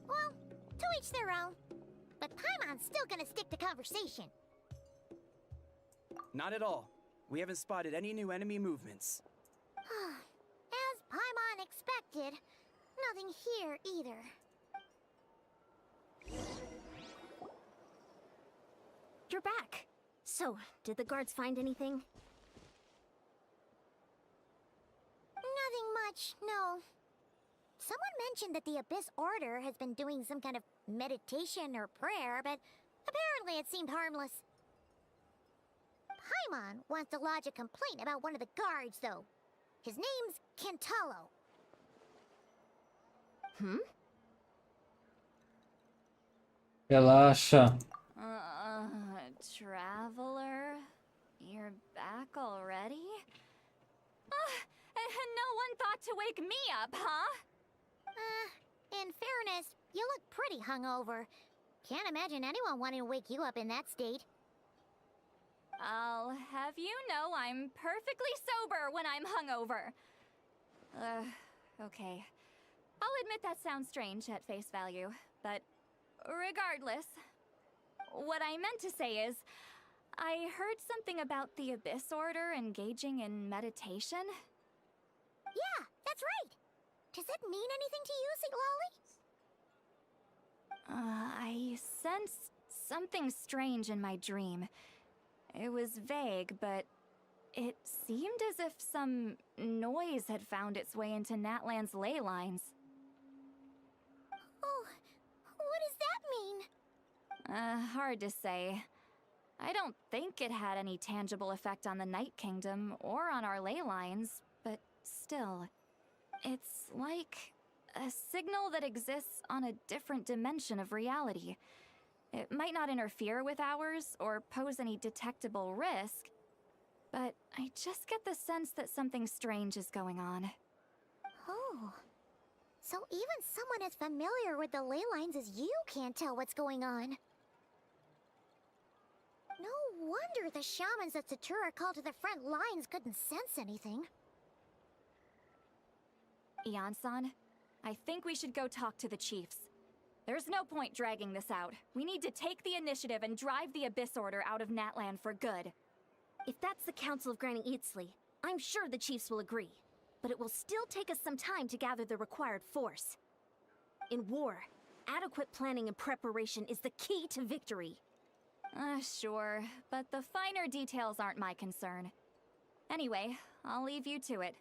S7: Well, to each their own. But Paimon's still gonna stick to conversation.
S10: Not at all. We haven't spotted any new enemy movements.
S7: As Paimon expected, nothing here either.
S4: You're back. So, did the guards find anything?
S7: Nothing much, no. Someone mentioned that the Abyss Order has been doing some kind of meditation or prayer, but apparently it seemed harmless. Paimon wants to lodge a complaint about one of the guards, though. His name's Kentalo.
S2: Relaxa.
S6: Traveler? You're back already? And no one thought to wake me up, huh?
S7: In fairness, you look pretty hungover. Can't imagine anyone wanting to wake you up in that state.
S6: I'll have you know I'm perfectly sober when I'm hungover. Okay. I'll admit that sounds strange at face value, but regardless, what I meant to say is, I heard something about the Abyss Order engaging in meditation.
S7: Yeah, that's right. Does that mean anything to you, Siglali?
S6: I sensed something strange in my dream. It was vague, but it seemed as if some noise had found its way into Natlan's ley lines.
S7: Oh, what does that mean?
S6: Hard to say. I don't think it had any tangible effect on the Night Kingdom or on our ley lines, but still, it's like a signal that exists on a different dimension of reality. It might not interfere with ours or pose any detectable risk, but I just get the sense that something strange is going on.
S7: Oh. So even someone as familiar with the ley lines as you can't tell what's going on. No wonder the shamans at Satura called to the front lines couldn't sense anything.
S6: Ian-san, I think we should go talk to the chiefs. There's no point dragging this out. We need to take the initiative and drive the Abyss Order out of Natlan for good.
S7: If that's the Council of Granny Eatsley, I'm sure the chiefs will agree. But it will still take us some time to gather the required force. In war, adequate planning and preparation is the key to victory.
S6: Sure, but the finer details aren't my concern. Anyway, I'll leave you to it.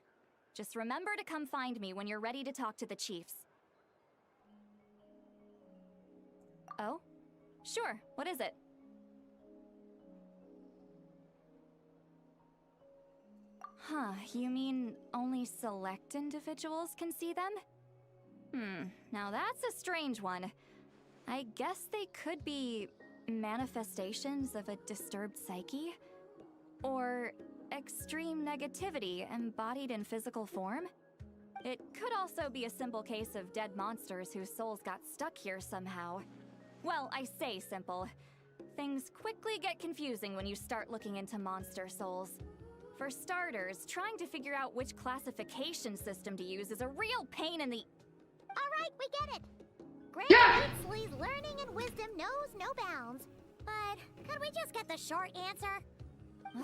S6: Just remember to come find me when you're ready to talk to the chiefs. Oh? Sure, what is it? Huh, you mean only select individuals can see them? Now that's a strange one. I guess they could be manifestations of a disturbed psyche? Or extreme negativity embodied in physical form? It could also be a simple case of dead monsters whose souls got stuck here somehow. Well, I say simple. Things quickly get confusing when you start looking into monster souls. For starters, trying to figure out which classification system to use is a real pain in the...
S7: Alright, we get it! Granny Eatsley's learning and wisdom knows no bounds. But could we just get the short answer?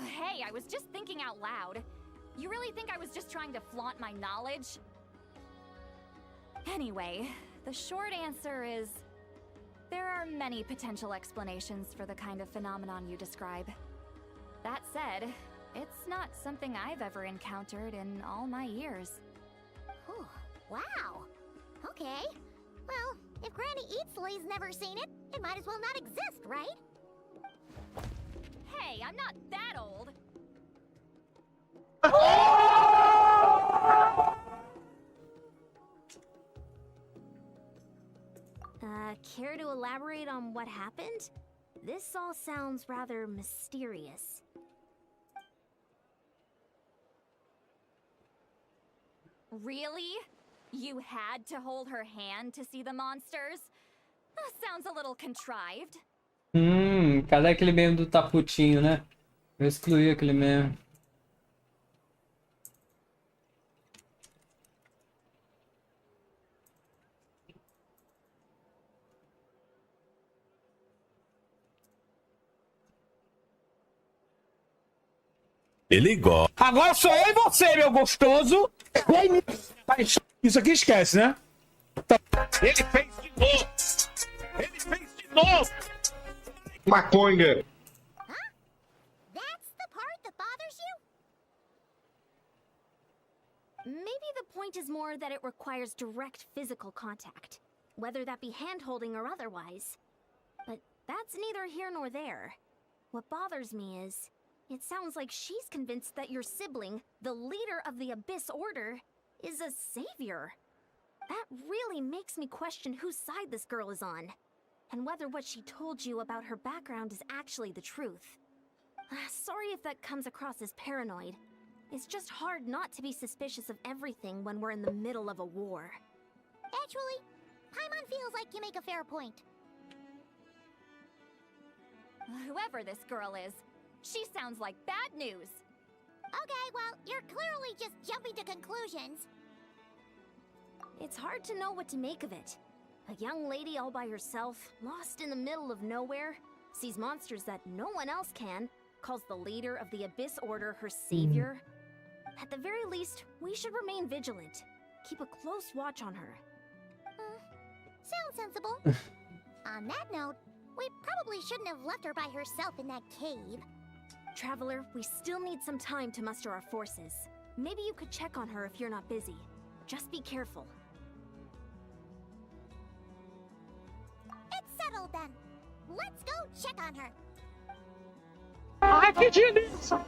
S6: Hey, I was just thinking out loud. You really think I was just trying to flaunt my knowledge? Anyway, the short answer is... there are many potential explanations for the kind of phenomenon you describe. That said, it's not something I've ever encountered in all my years.
S7: Whew, wow. Okay. Well, if Granny Eatsley's never seen it, it might as well not exist, right?
S6: Hey, I'm not that old!
S7: Care to elaborate on what happened? This all sounds rather mysterious.
S6: Really? You had to hold her hand to see the monsters? Sounds a little contrived.
S2: Cadê aquele meme do Taputinho, né? Eu excluí aquele meme.
S9: Ele gosta.
S3: Agora sou eu e você, meu gostoso. Isso aqui esquece, né? Ele fez de novo. Ele fez de novo. Maconha.
S7: Huh? That's the part that bothers you? Maybe the point is more that it requires direct physical contact, whether that be hand-holding or otherwise. But that's neither here nor there. What bothers me is, it sounds like she's convinced that your sibling, the leader of the Abyss Order, is a savior. That really makes me question whose side this girl is on, and whether what she told you about her background is actually the truth. Sorry if that comes across as paranoid. It's just hard not to be suspicious of everything when we're in the middle of a war. Actually, Paimon feels like you make a fair point.
S6: Whoever this girl is, she sounds like bad news.
S7: Okay, well, you're clearly just jumping to conclusions. It's hard to know what to make of it. A young lady all by herself, lost in the middle of nowhere, sees monsters that no one else can, calls the leader of the Abyss Order her savior. At the very least, we should remain vigilant. Keep a close watch on her. Sounds sensible. On that note, we probably shouldn't have left her by herself in that cave. Traveler, we still need some time to muster our forces. Maybe you could check on her if you're not busy. Just be careful. It's settled then. Let's go check on her.
S3: Ai, que delícia.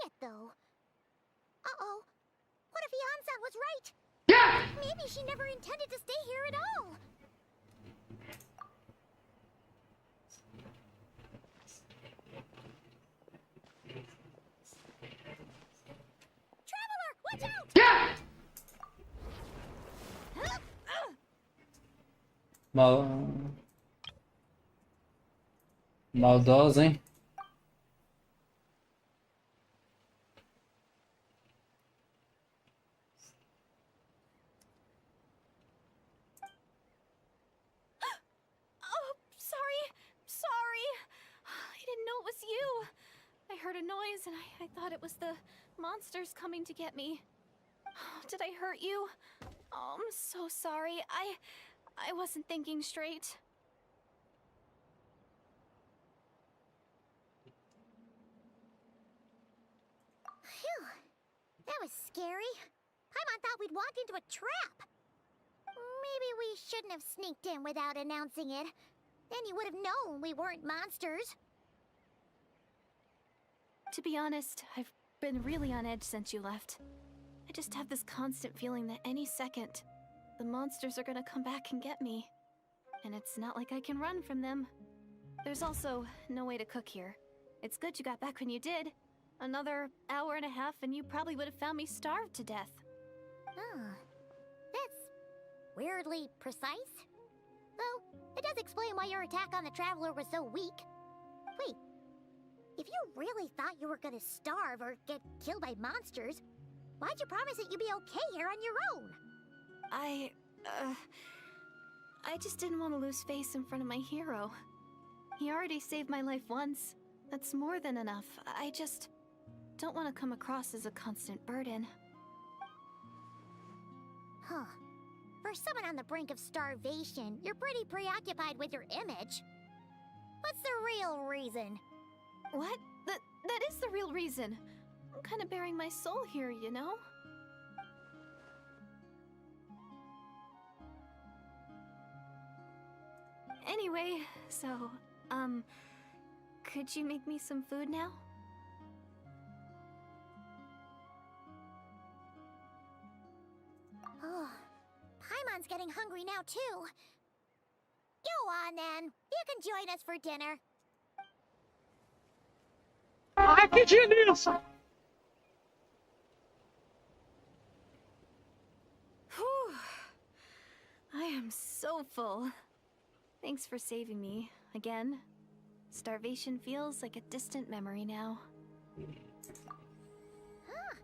S7: quiet, though. Uh-oh. What if Yansan was right?
S3: Yeah!
S7: Maybe she never intended to stay here at all. Traveler, watch out!
S3: Yeah!
S2: Maldosa, hein?
S6: Oh, sorry. I didn't know it was you. I heard a noise and I thought it was the monsters coming to get me. Did I hurt you? Oh, I'm so sorry. I wasn't thinking straight.
S7: Phew. That was scary. Paimon thought we'd walked into a trap. Maybe we shouldn't have sneaked in without announcing it. Then you would have known we weren't monsters.
S6: To be honest, I've been really on edge since you left. I just have this constant feeling that any second, the monsters are gonna come back and get me. And it's not like I can run from them. There's also no way to cook here. It's good you got back when you did. Another hour and a half and you probably would have found me starved to death.
S7: Oh, that's weirdly precise. Though, it does explain why your attack on the Traveler was so weak. Wait, if you really thought you were gonna starve or get killed by monsters, why'd you promise that you'd be okay here on your own?
S6: I just didn't want to lose face in front of my hero. He already saved my life once. That's more than enough. I just don't want to come across as a constant burden.
S7: Huh. For someone on the brink of starvation, you're pretty preoccupied with your image. What's the real reason?
S6: What? That is the real reason. I'm kind of bearing my soul here, you know? Anyway, so, could you make me some food now?
S7: Oh, Paimon's getting hungry now, too. Go on, then. You can join us for dinner.
S3: Ai, que delícia!
S6: Whew. I am so full. Thanks for saving me, again. Starvation feels like a distant memory now.
S7: Huh.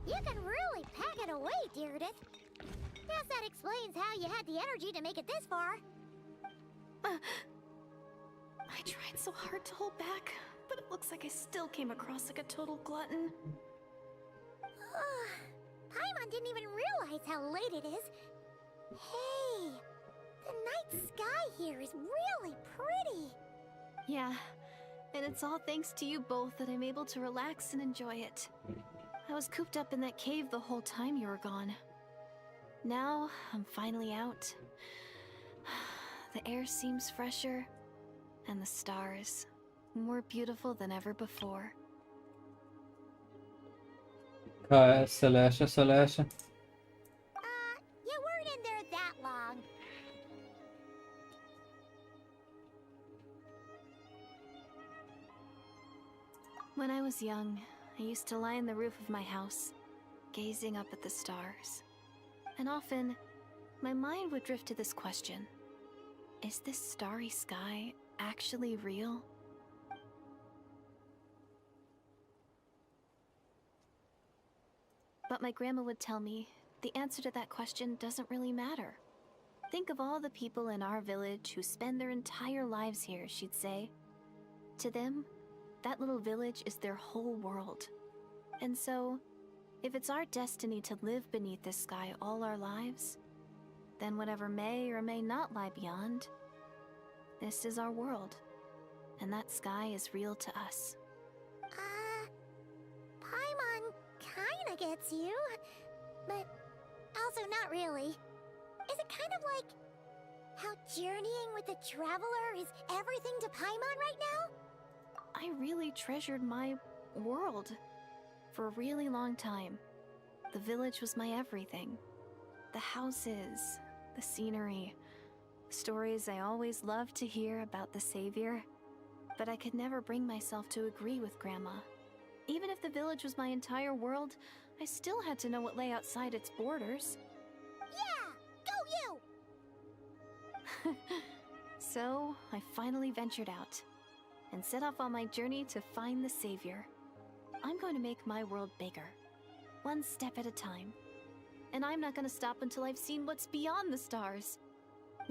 S7: You can really pack it away, Deirdith. Guess that explains how you had the energy to make it this far.
S6: I tried so hard to hold back, but it looks like I still came across like a total glutton.
S7: Paimon didn't even realize how late it is. Hey, the night sky here is really pretty.
S6: Yeah, and it's all thanks to you both that I'm able to relax and enjoy it. I was cooped up in that cave the whole time you were gone. Now, I'm finally out. The air seems fresher, and the stars more beautiful than ever before.
S2: Celeste.
S7: You weren't in there that long.
S6: When I was young, I used to lie on the roof of my house, gazing up at the stars. And often, my mind would drift to this question. Is this starry sky actually real? But my grandma would tell me the answer to that question doesn't really matter. Think of all the people in our village who spend their entire lives here, she'd say. To them, that little village is their whole world. And so, if it's our destiny to live beneath this sky all our lives, then whatever may or may not lie beyond, this is our world, and that sky is real to us.
S7: Paimon kinda gets you, but also not really. Is it kind of like how journeying with the Traveler is everything to Paimon right now?
S6: I really treasured my world. For a really long time, the village was my everything. The houses, the scenery, stories I always loved to hear about the Savior. But I could never bring myself to agree with Grandma. Even if the village was my entire world, I still had to know what lay outside its borders.
S7: Yeah! Go you!
S6: So, I finally ventured out and set off on my journey to find the Savior. I'm going to make my world bigger, one step at a time. And I'm not going to stop until I've seen what's beyond the stars.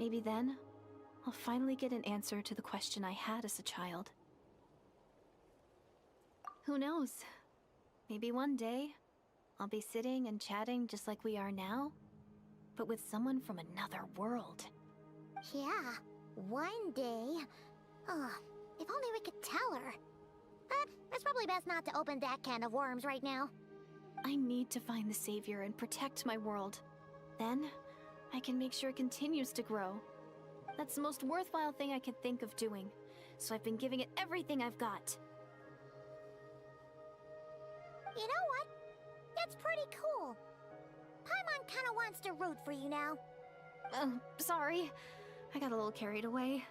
S6: Maybe then, I'll finally get an answer to the question I had as a child. Who knows? Maybe one day, I'll be sitting and chatting just like we are now, but with someone from another world.
S7: Yeah, one day. Oh, if only we could tell her. But it's probably best not to open that can of worms right now.
S6: I need to find the Savior and protect my world. Then, I can make sure it continues to grow. That's the most worthwhile thing I could think of doing, so I've been giving it everything I've got.
S7: You know what? That's pretty cool. Paimon kinda wants to root for you now.
S6: Sorry. I got a little carried away.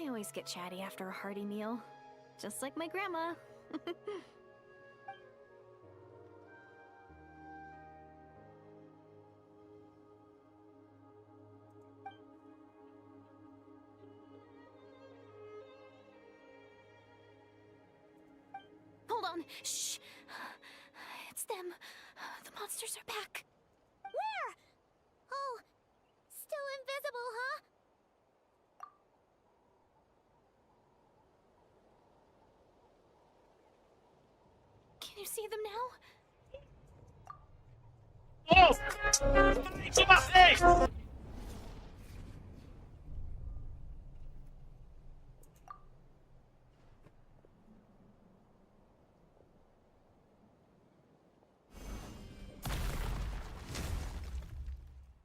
S6: I always get chatty after a hearty meal. Just like my grandma. Hold on. Shh. It's them. The monsters are back.
S7: Where? Oh, still invisible, huh?
S6: Can you see them now?
S3: Oh! Into my face!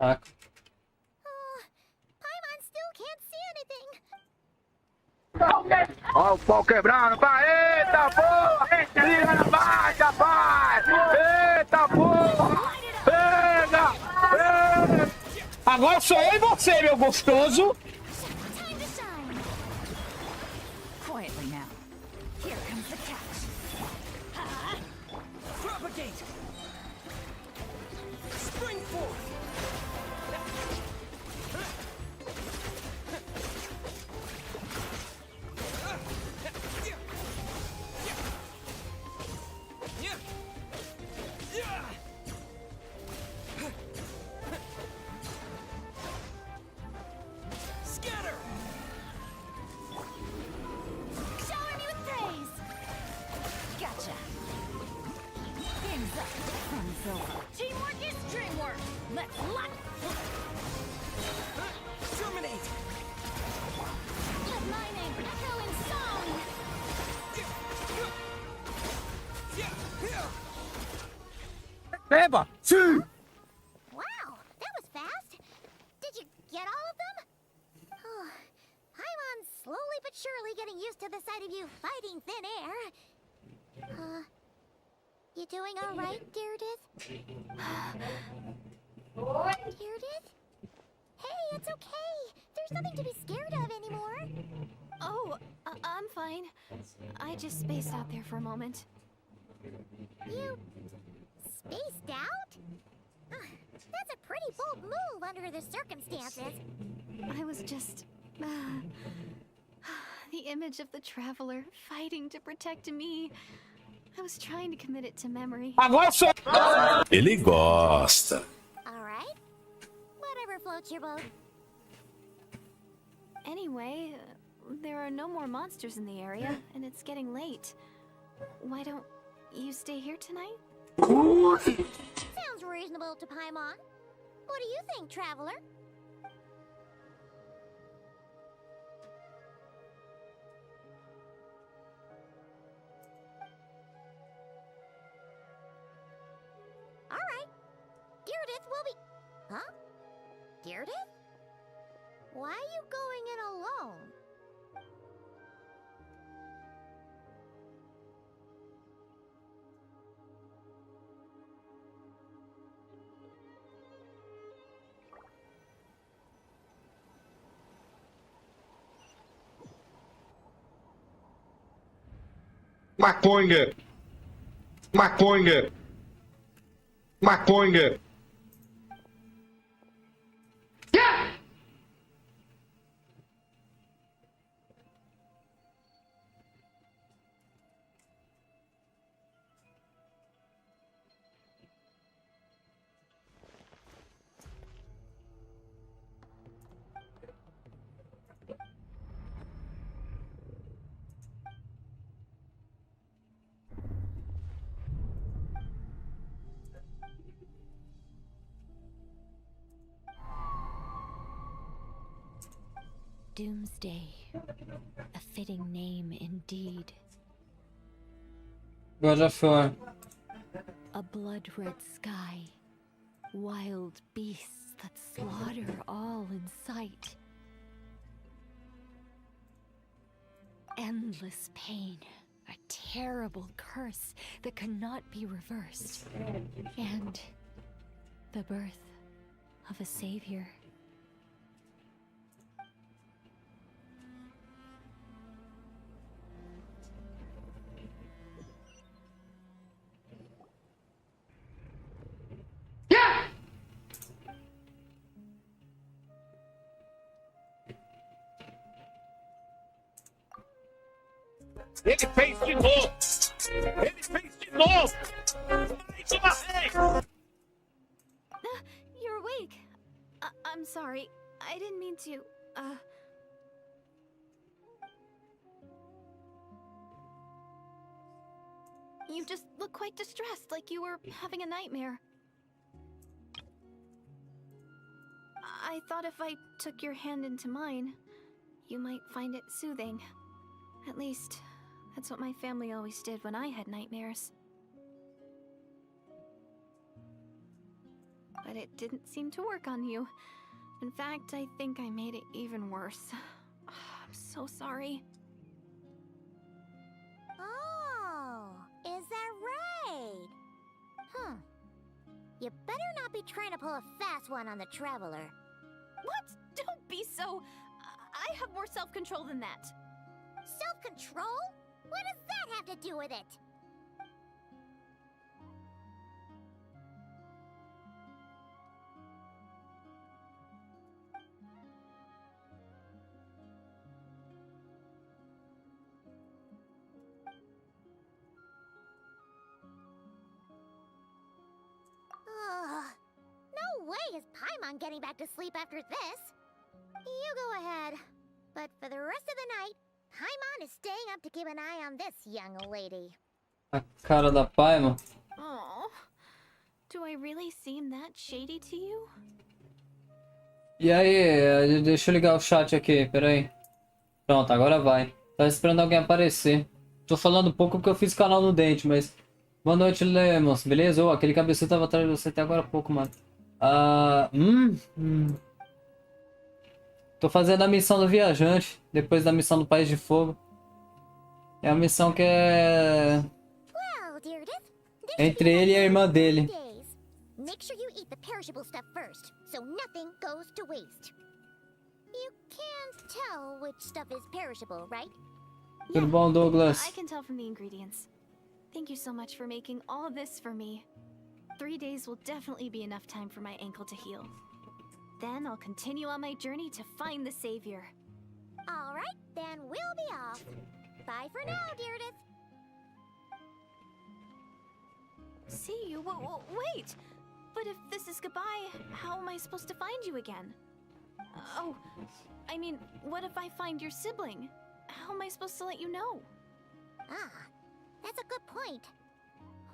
S7: Paimon still can't see anything.
S1: Ó o pau quebrando, pai! Eita porra! Gente, liga na baixa, pai! Eita porra! Pega! Pega!
S3: Agora sou eu e você, meu gostoso!
S6: Time to shine. Quietly now. Here comes the catch.
S10: Propagate! Spring forth! Scatter!
S6: Shower me with praise. Gotcha. Game's up. Fun's over. Teamwork is dreamwork. Let's lock.
S10: Terminate!
S6: Let my name echo in song.
S3: Eba! Sim!
S7: Wow, that was fast. Did you get all of them? Oh, Paimon's slowly but surely getting used to the sight of you fighting thin air. You doing all right, Deirdith? Deirdith? Hey, it's okay. There's nothing to be scared of anymore.
S6: Oh, I'm fine. I just spaced out there for a moment.
S7: You spaced out? That's a pretty bold move under the circumstances.
S6: I was just... the image of the traveler fighting to protect me. I was trying to commit it to memory.
S3: Agora sou
S9: Ele gosta.
S7: All right. Whatever floats your boat.
S6: Anyway, there are no more monsters in the area, and it's getting late. Why don't you stay here tonight?
S7: Sounds reasonable to Paimon. What do you think, traveler? All right. Deirdith will be... Huh? Deirdith? Why are you going in alone?
S3: Maconha. Maconha. Maconha.
S7: Doomsday. A fitting name indeed.
S2: God of War.
S7: A blood-red sky. Wild beasts that slaughter all in sight. Endless pain. A terrible curse that cannot be reversed. And the birth of a savior.
S3: Ele fez de novo! Ele fez de novo! Mais uma vez!
S4: You're awake. I'm sorry. I didn't mean to, You just look quite distressed, like you were having a nightmare. I thought if I took your hand into mine, you might find it soothing. At least, that's what my family always did when I had nightmares. But it didn't seem to work on you. In fact, I think I made it even worse. I'm so sorry.
S7: Oh, is that right? Huh. You better not be trying to pull a fast one on the Traveler.
S4: What? Don't be so... I have more self-control than that.
S7: Self-control? What does that have to do with it? No way is Paimon getting back to sleep after this. You go ahead. But for the rest of the night, Paimon is staying up to keep an eye on this young lady.
S2: A cara da Paimon.
S4: Oh, do I really seem that shady to you?
S2: E aí, deixa eu ligar o chat aqui, peraí. Pronto, agora vai. Tava esperando alguém aparecer. Tô falando pouco porque eu fiz canal no dente, mas... Boa noite, Lemos, beleza? Ô, aquele cabeçudo tava atrás de você até agora há pouco, mano. Tô fazendo a missão do viajante, depois da missão do País de Fogo. É a missão que é... entre ele e a irmã dele.
S7: Make sure you eat the perishable stuff first, so nothing goes to waste. You can't tell which stuff is perishable, right?
S2: Tudo bom, Douglas?
S4: I can tell from the ingredients. Thank you so much for making all of this for me. 3 days will definitely be enough time for my ankle to heal. Then I'll continue on my journey to find the savior.
S7: All right, then we'll be off. Bye for now, Deirdre.
S4: See you? Wait! But if this is goodbye, how am I supposed to find you again? Oh, I mean, what if I find your sibling? How am I supposed to let you know?
S7: Ah, that's a good point.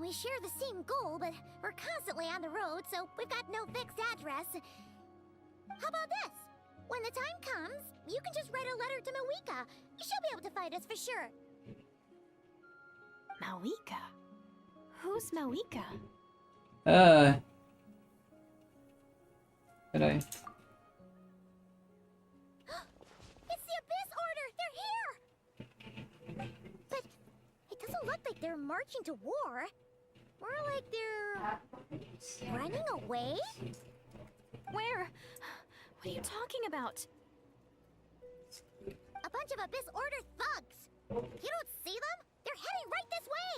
S7: We share the same goal, but we're constantly on the road, so we've got no fixed address. How about this? When the time comes, you can just write a letter to Mawika. She'll be able to find us for sure.
S4: Mawika? Who's Mawika?
S2: Peraí.
S7: It's the Abyss Order! They're here! But it doesn't look like they're marching to war. More like they're... running away?
S4: Where? What are you talking about?
S7: A bunch of Abyss Order thugs! You don't see them? They're They're heading right this way!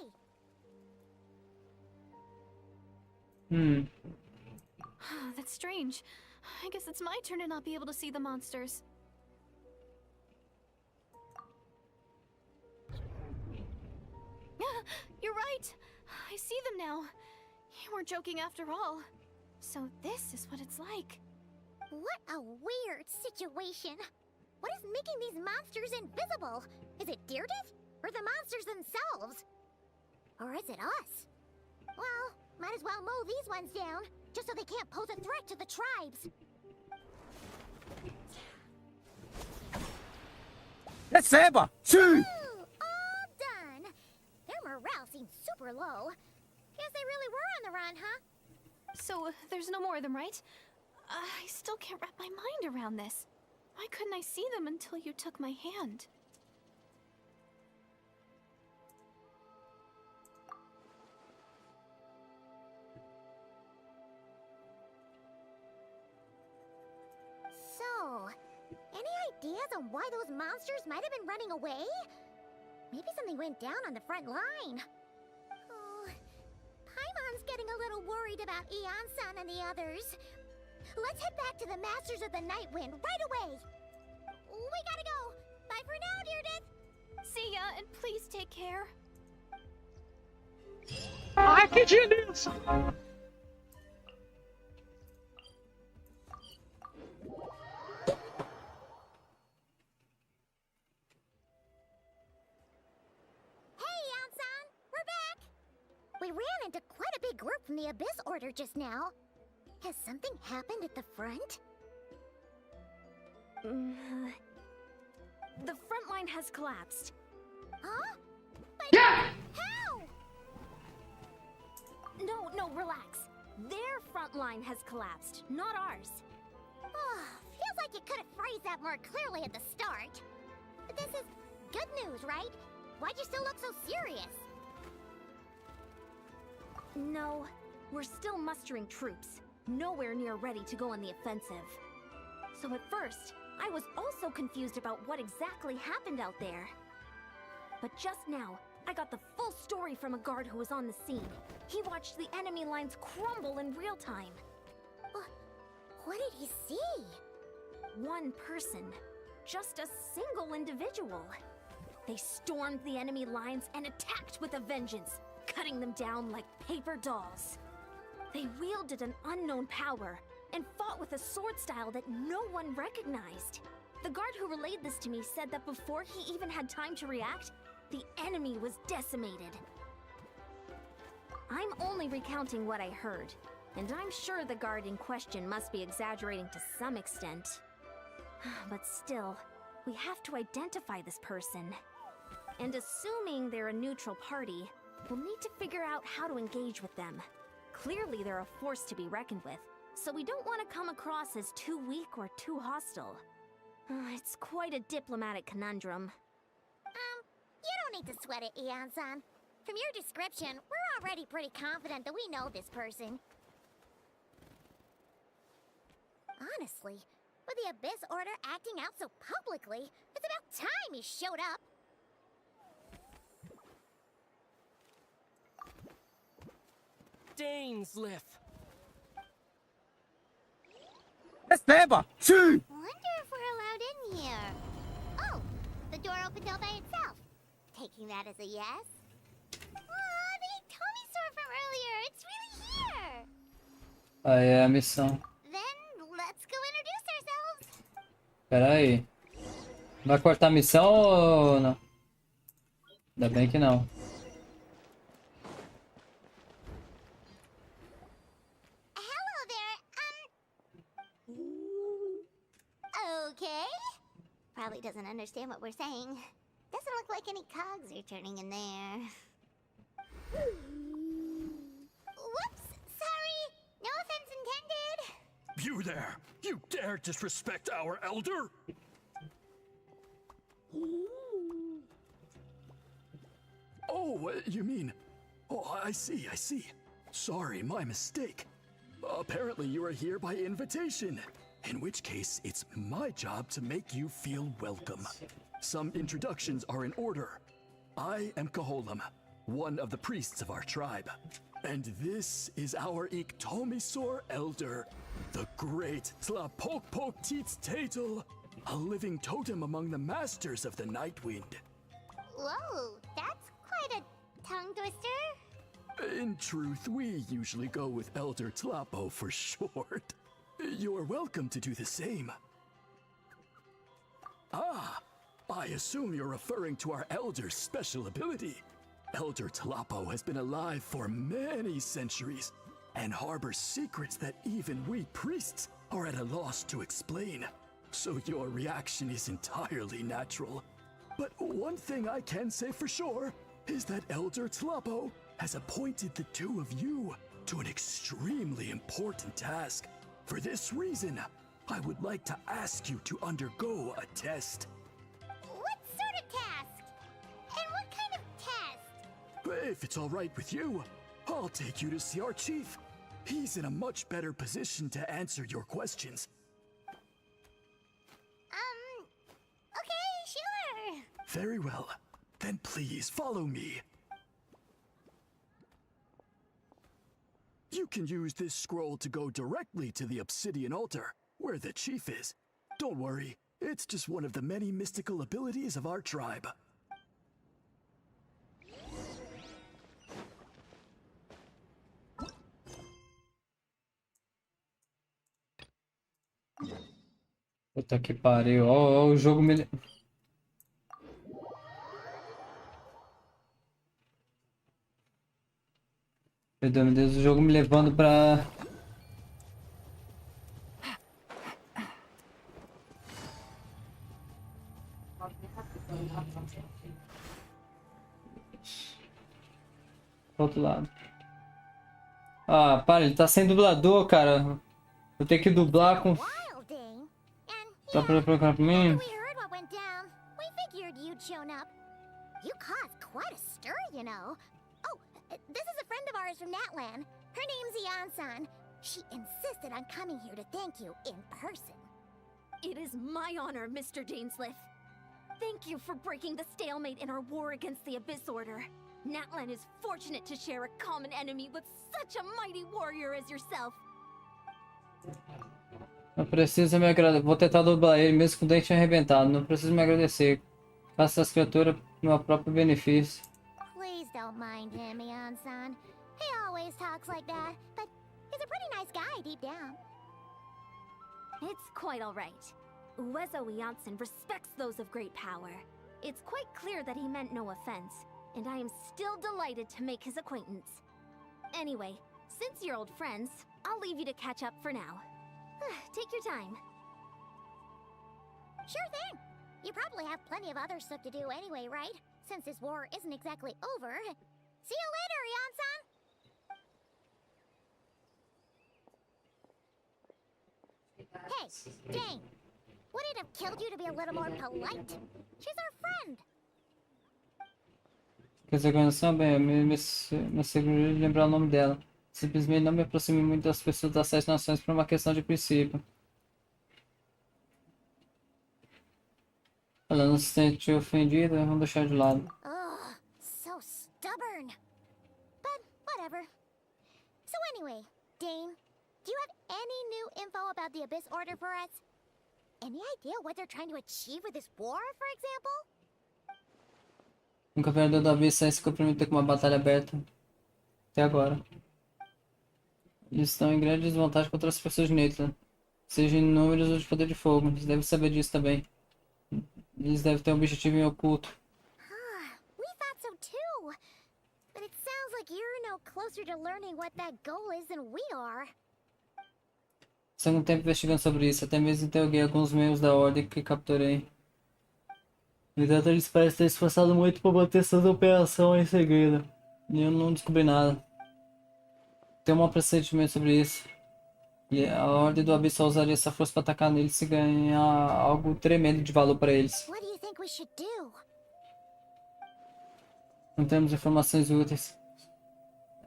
S6: That's strange. I guess it's my turn to not be able to see the monsters. You're right. I see them now. You weren't joking after all. So this is what it's like.
S7: What a weird situation. What is making these monsters invisible? Is it Deerdit? Or the monsters themselves? Or is it us? Well, might as well mow these ones down, just so they can't pose a threat to the tribes.
S3: Receba! Sim!
S7: Ooh, all done. Their morale seems super low. Guess they really were on the run, huh?
S6: So there's no more of them, right? I still can't wrap my mind around this. Why couldn't I see them until you took my hand?
S7: So, any ideas on why those monsters might have been running away? Maybe something went down on the front line. Oh, Paimon's getting a little worried about Eon-san and the others. Let's head back to the Masters of the Night Wind right away. We gotta go. Bye for now, Deerdit.
S6: See ya, and please take care.
S3: Ai, que delícia!
S7: We ran into quite a big group from the Abyss Order just now. Has something happened at the front?
S4: The front line has collapsed.
S7: Huh? But
S3: Yeah!
S7: how?
S4: No, relax. Their front line has collapsed, not ours.
S7: Oh, feels like you could have phrased that more clearly at the start. But this is good news, right? Why'd you still look so serious?
S4: No, we're still mustering troops. Nowhere near ready to go on the offensive. So at first, I was also confused about what exactly happened out there. But just now, I got the full story from a guard who was on the scene. He watched the enemy lines crumble in real time.
S7: What did he see?
S4: One person. Just a single individual. They stormed the enemy lines and attacked with a vengeance, cutting them down like paper dolls. They wielded an unknown power and fought with a sword style that no one recognized. The guard who relayed this to me said that before he even had time to react, the enemy was decimated. I'm only recounting what I heard, and I'm sure the guard in question must be exaggerating to some extent. But still, we have to identify this person. And assuming they're a neutral party, we'll need to figure out how to engage with them. Clearly they're a force to be reckoned with, so we don't want to come across as too weak or too hostile. It's quite a diplomatic conundrum.
S7: You don't need to sweat it, Eon-san. From your description, we're already pretty confident that we know this person. Honestly, with the Abyss Order acting out so publicly, it's about time he showed up.
S11: Dainsliff.
S3: Receba! Sim!
S7: Wonder if we're allowed in here. Oh, the door opened all by itself. Taking that as a yes? Aw, the Tommy store from earlier. It's really here.
S2: Aí é a missão.
S7: Then let's go introduce ourselves.
S2: Pera aí. Vai cortar a missão ou não? Ainda bem que não.
S7: Hello there. Okay. Probably doesn't understand what we're saying. Doesn't look like any cogs are turning in there. Whoops! Sorry! No offense intended!
S11: You there! You dare disrespect our elder? Oh, you mean... Oh, I see. Sorry, my mistake. Apparently you are here by invitation. In which case, it's my job to make you feel welcome. Some introductions are in order. I am Kaholam, one of the priests of our tribe. And this is our Iktomisor elder, the great Tlapokpokteets Tatel, a living totem among the masters of the Night Wind.
S7: Whoa, that's quite a tongue twister.
S11: In truth, we usually go with Elder Tlapo for short. You're welcome to do the same. Ah, I assume you're referring to our Elder's special ability. Elder Tlapo has been alive for many centuries and harbors secrets that even we priests are at a loss to explain. So your reaction is entirely natural. But one thing I can say for sure is that Elder Tlapo has appointed the two of you to an extremely important task. For this reason, I would like to ask you to undergo a test.
S7: What sort of task? And what kind of test?
S11: If it's all right with you, I'll take you to see our chief. He's in a much better position to answer your questions.
S7: Okay, sure.
S11: Very well. Then please follow me. You can use this scroll to go directly to the obsidian altar, where the chief is. Don't worry, it's just one of the many mystical abilities of our tribe.
S2: Puta que pariu. Ó, o jogo me... Perdão, meu Deus, o jogo me levando pra... Pro outro lado. Ah, para, ele tá sem dublador, cara. Vou ter que dublar com... Tá pra procurar pra mim?
S7: We heard what went down. We figured you'd shown up. You caused quite a stir, you know. Oh, this is a friend of ours from Natlan. Her name's Ian-san. She insisted on coming here to thank you in person.
S4: It is my honor, Mr. Dainsleif. Thank you for breaking the stalemate in our war against the Abyss Order. Natlan is fortunate to share a common enemy with such a mighty warrior as yourself.
S2: Não precisa me agradecer. Vou tentar dublar ele mesmo com o dente arrebentado. Não precisa me agradecer. Faça as criaturas pro meu próprio benefício.
S7: Please don't mind him, Ian-san. He always talks like that, but he's a pretty nice guy deep down.
S4: It's quite alright. Uezo Iansen respects those of great power. It's quite clear that he meant no offense, and I am still delighted to make his acquaintance. Anyway, since you're old friends, I'll leave you to catch up for now. Take your time.
S7: Sure thing. You probably have plenty of other stuff to do anyway, right? Since this war isn't exactly over. See you later, Ian-san! Hey, Jane! Would it have killed you to be a little more polite? She's our friend!
S2: Quer dizer, conheção, bem, me segurei de lembrar o nome dela. Simplesmente não me aproximei muito das pessoas das 7 nações por uma questão de princípio. Ela não se sente ofendida, vamos deixar de lado.
S7: Ugh, so stubborn. But whatever. So anyway, Dane, do you have any new info about the Abyss Order for us? Any idea what they're trying to achieve with this war, for example?
S2: Um governador da AVISO se comprometeu com uma batalha aberta. Até agora. Eles estão em grande desvantagem contra as pessoas de Nathan. Seja em números ou de poder de fogo. Eles devem saber disso também. Eles devem ter um objetivo em oculto.
S7: We thought so too. But it sounds like you're no closer to learning what that goal is than we are.
S2: Passei algum tempo investigando sobre isso. Até mesmo interroguei alguns membros da ordem que capturei. No entanto, eles parecem ter esforçado muito para manter suas operações em segredo. E eu não descobri nada. Tenho um pressentimento sobre isso. E a ordem do Abyss só usaria essa força para atacar neles e ganhar algo tremendo de valor para eles.
S7: What do you think we should do?
S2: Não temos informações úteis.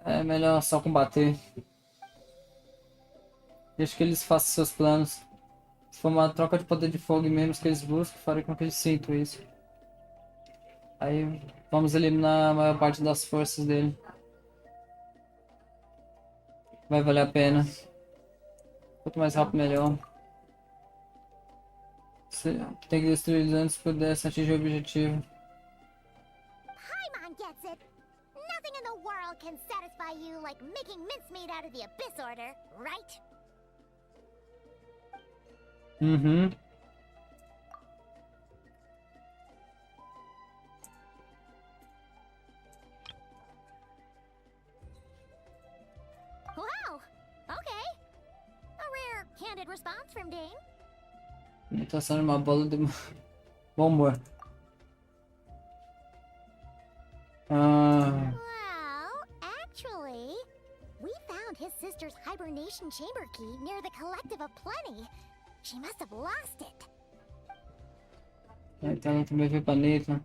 S2: É melhor só combater. Deixa que eles façam seus planos. Se for uma troca de poder de fogo e mesmo que eles busquem, farei com que eles sintam isso. Aí vamos eliminar a maior parte das forças dele. Vai valer a pena. Quanto mais rápido, melhor. Tem que destruir eles antes que pudesse atingir o objetivo.
S7: Paimon gets it. Nothing in the world can satisfy you like making mincemeat out of the Abyss Order, right?
S2: Uhum.
S7: Wow. Okay. A rare, candid response from Dane.
S2: Tá sendo uma bola de bom humor. Ah,
S7: Well, actually, we found his sister's hibernation chamber key near the Collective of Plenty. She must have lost it.
S2: então ela também veio pra Nita.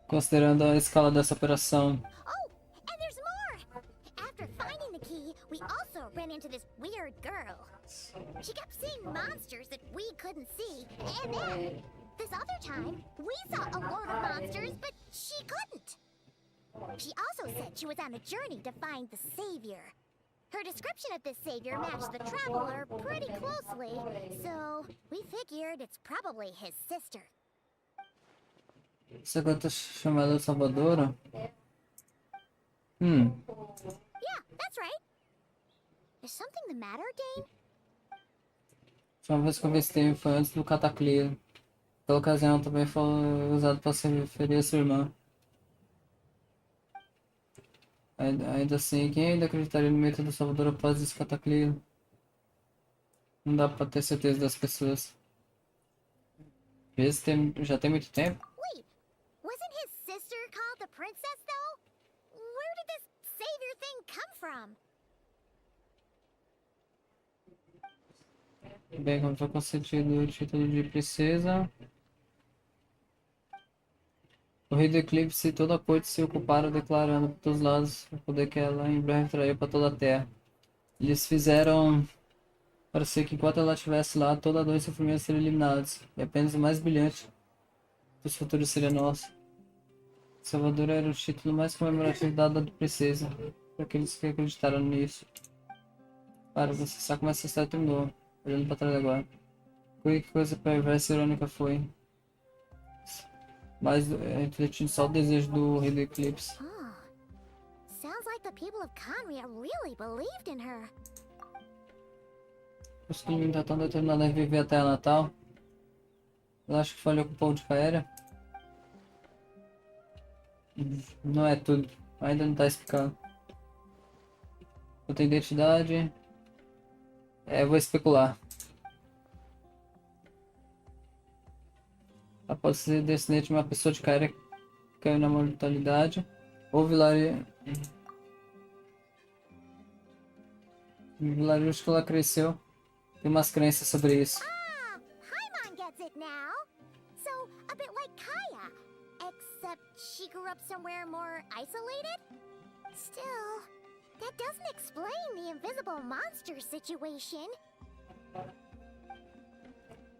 S2: Considerando a escala dessa operação.
S7: Oh, and there's more! After finding the key, we also ran into this weird girl. She kept seeing monsters that we couldn't see, and then, this other time, we saw a load of monsters, but she couldn't. She also said she was on a journey to find the Savior. Her description of this Savior matched the Traveler pretty closely, so we figured it's probably his sister.
S2: Você canta chamada Salvadora?
S7: Yeah, that's right. Is something the matter, Dane?
S2: A última vez que eu visitei foi antes do Cataclismo. Pela ocasião também foi usado para se referir a sua irmã. Ainda assim, quem ainda acreditaria no mito do Salvador após esse cataclismo? Não dá pra ter certeza das pessoas. Às vezes já tem muito tempo.
S7: Wait, wasn't his sister called the princess, though? Where did this savior thing come from?
S2: Bem, quando foi concedido o título de princesa, o rei do eclipse e toda a corte se ocuparam declarando por todos os lados o poder que ela em breve traria para toda a terra. Eles fizeram parecer que enquanto ela estivesse lá, toda a dor e sofrimento seriam eliminados, e apenas o mais brilhante dos futuros seria nosso. Salvador era o título mais comemorativo dado à princesa, para aqueles que acreditaram nisso. Para, você sabe como essa história terminou, olhando para trás agora. Que coisa perversa e irônica foi. Mas refletindo só o desejo do rei do eclipse.
S7: Oh, sounds like the people of Khaenri'Ah really believed in her.
S2: Os que não tá tão determinado a viver até a Natal. Eu acho que falhou com o povo de Khaenri'ah. Não é tudo. Ainda não tá explicado. Outra identidade. Vou especular. Ela pode ser descendente de uma pessoa de Khaenri'ah que caiu na mortalidade. Ou vilarejo que ela cresceu. Tem umas crenças sobre isso.
S7: Ah, Paimon gets it now. So, a bit like Kaya, except she grew up somewhere more isolated? Still, that doesn't explain the invisible monster situation.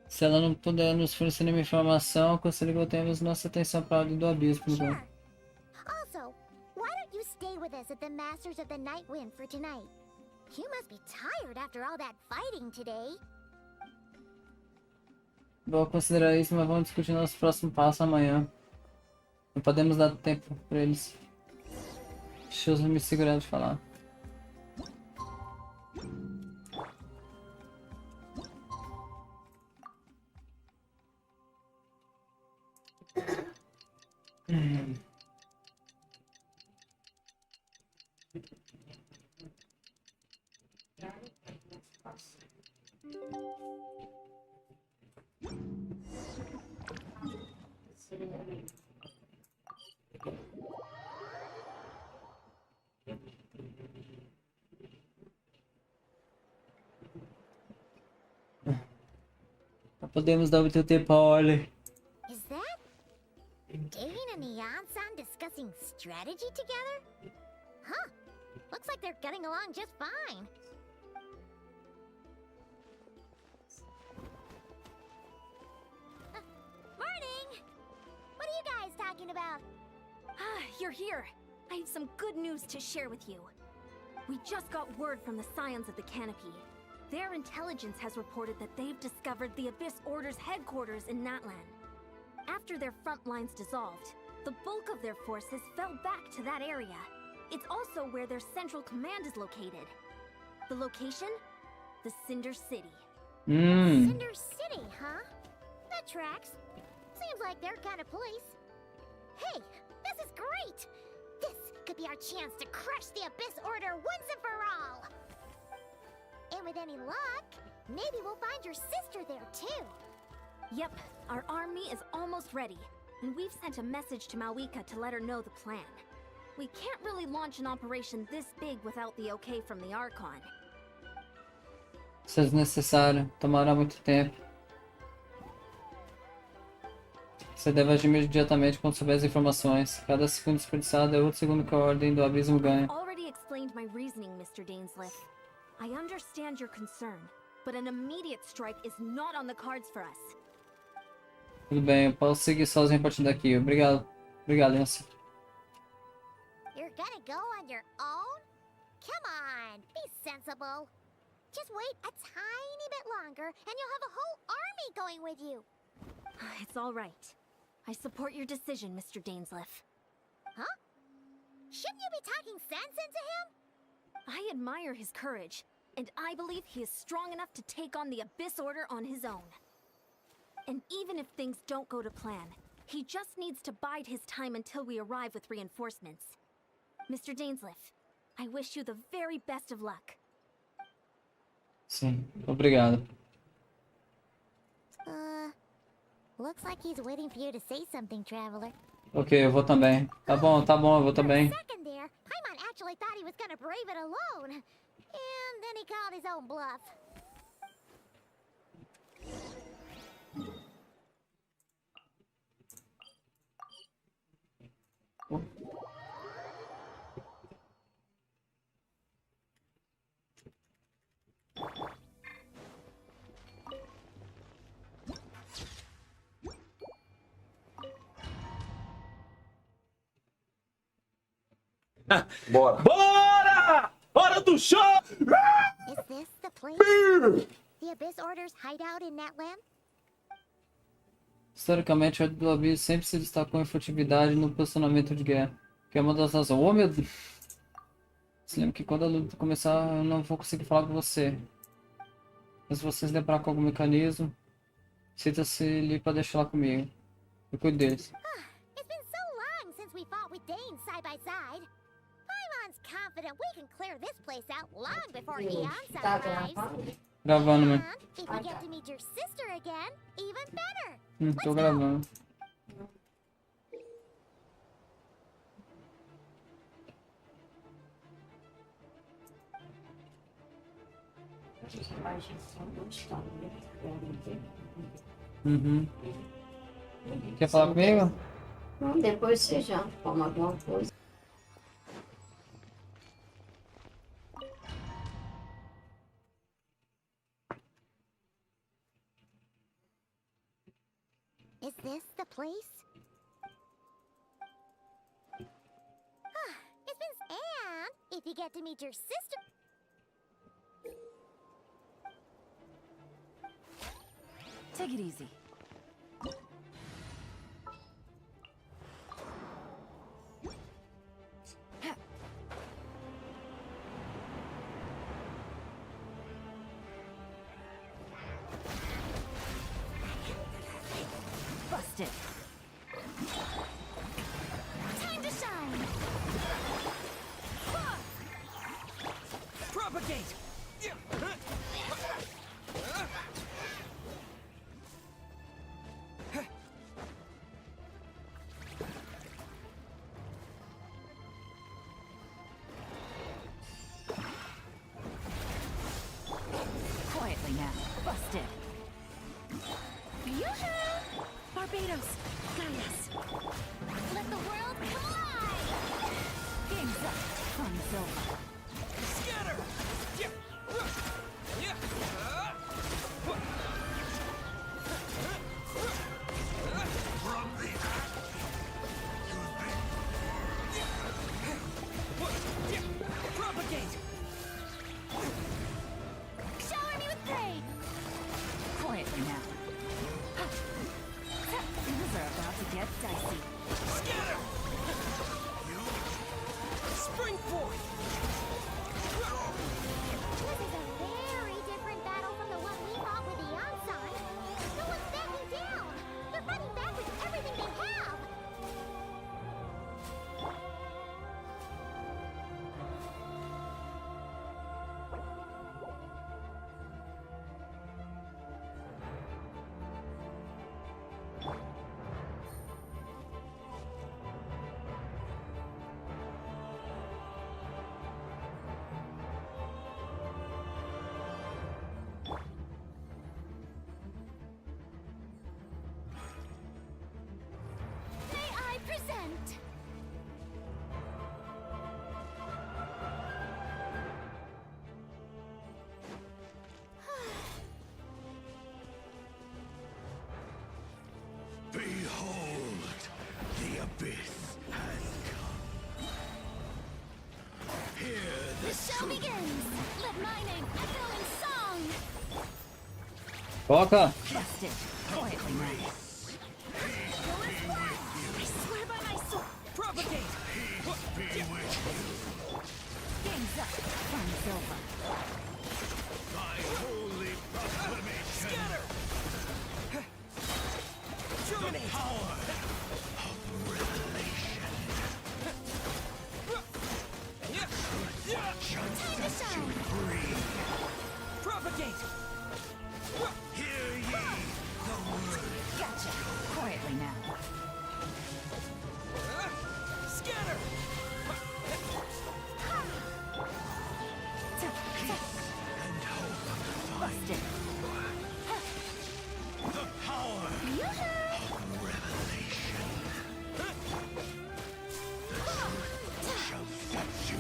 S2: Se ela não puder nos fornecer nenhuma informação, aconselho que voltemos nossa atenção para a ordem do abismo.
S7: Sure. Also, why don't you stay with us at the Masters of the Night Wind for tonight? You must be tired after all that fighting today.
S2: Vou considerar isso, mas vamos discutir nosso próximo passo amanhã. Não podemos dar tempo para eles. Deixa eu me segurar de falar. Podemos dar muito tempo a Ollie.
S7: Is that Dane and Neon-san discussing strategy together? Huh. Looks like they're getting along just fine. Morning! What talking about?
S4: Ah, you're here. I have some good news to share with you. We just got word from the Scions of the Canopy. Their intelligence has reported that they've discovered the Abyss Order's headquarters in Natlan. After their front lines dissolved, the bulk of their forces fell back to that area. It's also where their central command is located. The location? The Cinder City.
S7: Cinder City, huh? That tracks. Seems like their kind of place. Hey, this is great! This could be our chance to crush the Abyss Order once and for all! And with any luck, maybe we'll find your sister there too.
S4: Yep, our army is almost ready, and we've sent a message to Mawika to let her know the plan. We can't really launch an operation this big without the okay from the Archon.
S2: Se é desnecessário, tomará muito tempo. Você deve agir imediatamente quando souber as informações. Cada segundo desperdiçado é outro segundo que a ordem do abismo ganha.
S4: I've already explained my reasoning, Mr. Dainsleif. I understand your concern, but an immediate strike is not on the cards for us.
S2: Tudo bem, eu posso seguir sozinho a partir daqui. Obrigado. Obrigado, Yancy.
S7: You're gonna go on your own? Come on, be sensible. Just wait a tiny bit longer, and you'll have a whole army going with you.
S4: It's all right. I support your decision, Mr. Dainsleif.
S7: Huh? Shouldn't you be talking sense into him?
S4: I admire his courage, and I believe he is strong enough to take on the Abyss Order on his own. And even if things don't go to plan, he just needs to bide his time until we arrive with reinforcements. Mr. Dainsleif, I wish you the very best of luck.
S2: Sim, obrigado.
S7: Looks like he's waiting for you to say something, traveler.
S2: Ok, eu vou também. Tá bom, eu vou também.
S7: Second there, Paimon actually thought he was gonna brave it alone. And then he called his own bluff.
S3: Bora! Bora! Hora do show!
S7: Is this the place? The Abyss Order's hideout in Natlan?
S2: Historicamente, a Ordem do Abismo sempre se destacou em furtividade no posicionamento de guerra, que é uma das razões. Oh, meu Deus! Se lembra que quando a luta começar, eu não vou conseguir falar com você. Mas se você se deparar com algum mecanismo, sinta-se livre para deixar lá comigo. Eu cuido deles.
S7: It's been so long since we fought with Dane side by side. Paimon's confident we can clear this place out long before Eonsa arrives.
S2: Gravando, mano.
S7: And if you get to meet your sister again, even better.
S2: Tô gravando. Quer falar comigo?
S12: Não, depois você já toma alguma coisa.
S7: Is this the place? It's been... And if you get to meet your sister...
S5: Take it easy. Busted.
S7: Time to shine!
S10: Propagate!
S5: Quietly now. Busted.
S7: Yoo-hoo!
S5: Barbados, guide us.
S7: Let the world come alive!
S5: Game's up. Fun's over.
S10: Scatter!
S4: The show begins. Let my name echo in song.
S2: Toca!
S6: Busted. Quietly now.
S4: I swear by my sword.
S10: Propagate!
S6: Game's up. Fun's over.
S10: Scatter! Terminate!
S4: Time to shine.
S10: Propagate!
S6: Gotcha. Quietly now.
S10: Scatter!
S6: Busted.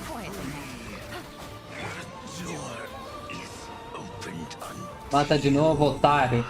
S6: Quietly now.
S2: Mata de novo, otário.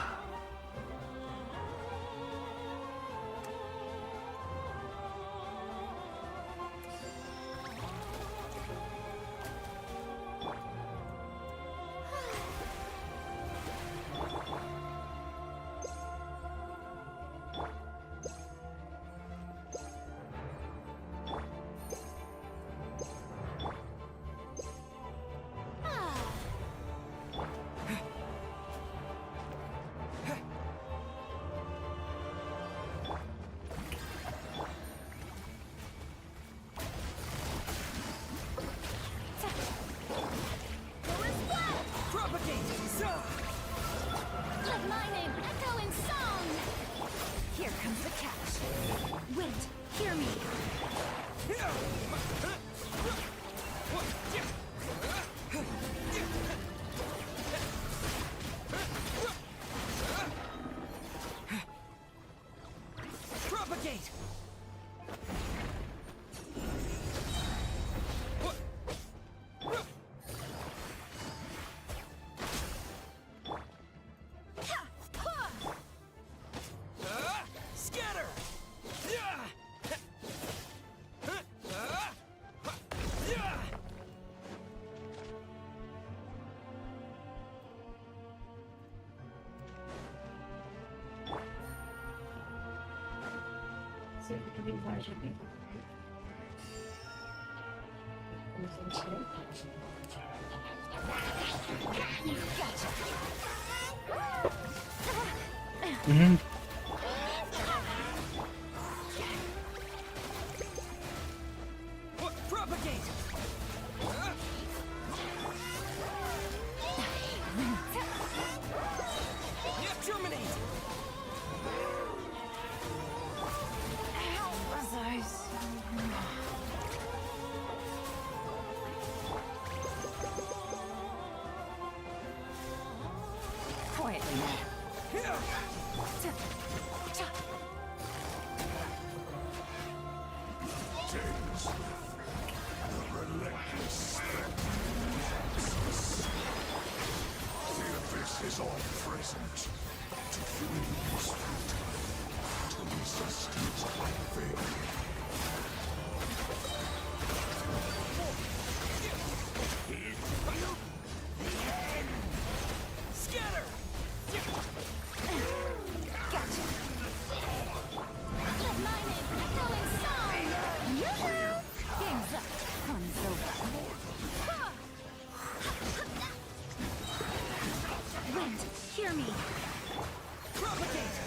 S4: Let my name echo in song.
S6: Here comes the catch.
S4: Wait, hear me.
S10: Propagate! Scatter!
S12: Sempre que vem baixo aqui.
S10: Propagate! Terminate!
S6: Quietly now.
S11: Is all present to freeze to resist its fate.
S10: Scatter!
S6: Gotcha.
S4: Let my name echo in song. Yoo-hoo!
S6: Game's up. Fun's over.
S4: Wait, hear me.
S10: Propagate!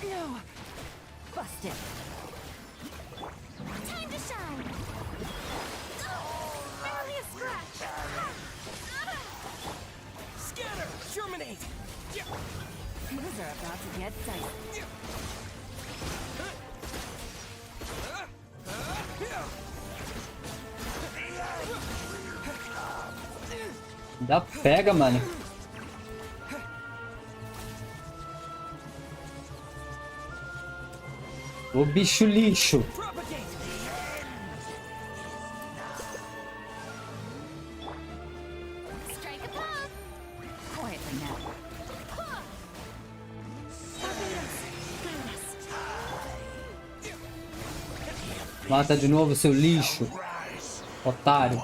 S6: No. Busted.
S4: Time to shine. Barely a scratch.
S10: Scatter! Terminate!
S6: Things are about to get dicey.
S2: Dá pega, mano. O bicho lixo.
S10: Propagate!
S2: Mata de novo, seu lixo. Otário.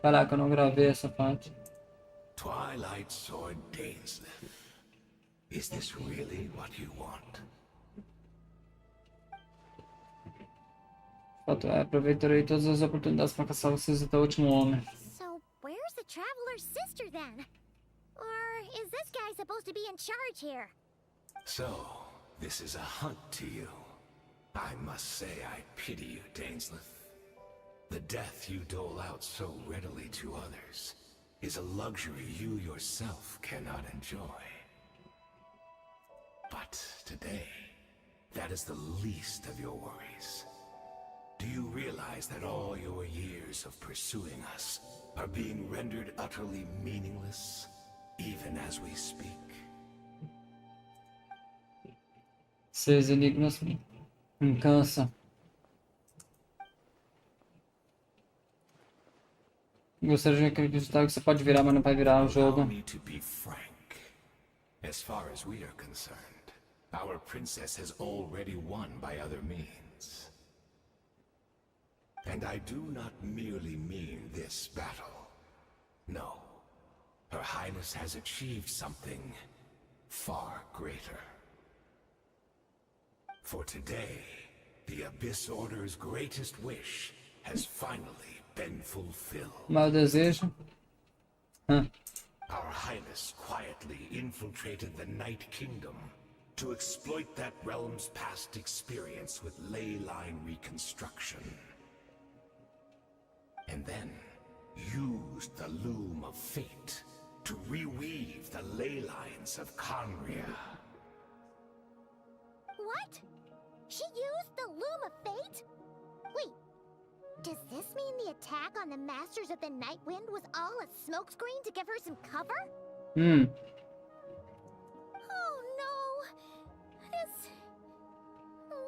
S2: Caraca, eu não gravei essa parte.
S9: Twilight Sword Dainsleif. Is this really what you want?
S2: Aproveitarei todas as oportunidades para caçar vocês até o último homem.
S7: So, where's the Traveler's sister then? Or is this guy supposed to be in charge here?
S9: So, this is a hunt to you. I must say I pity you, Dainsleif. The death you dole out so readily to others is a luxury you yourself cannot enjoy. But today, that is the least of your worries. Do you realize that all your years of pursuing us are being rendered utterly meaningless, even as we speak?
S2: Seus enigmas me cansam. Gostaria de acreditar que você pode virar, mas não vai virar o jogo.
S9: Allow me to be frank. As far as we are concerned, our princess has already won by other means. And I do not merely mean this battle. No. Her Highness has achieved something far greater. For today, the Abyss Order's greatest wish has finally been fulfilled.
S2: Meu desejo.
S9: Our Highness quietly infiltrated the Night Kingdom to exploit that realm's past experience with ley line reconstruction. And then used the Loom of Fate to reweave the ley lines of Khaenri'Ah.
S7: What? She used the Loom of Fate? Wait, does this mean the attack on the Masters of the Night Wind was all a smokescreen to give her some cover? Oh no! This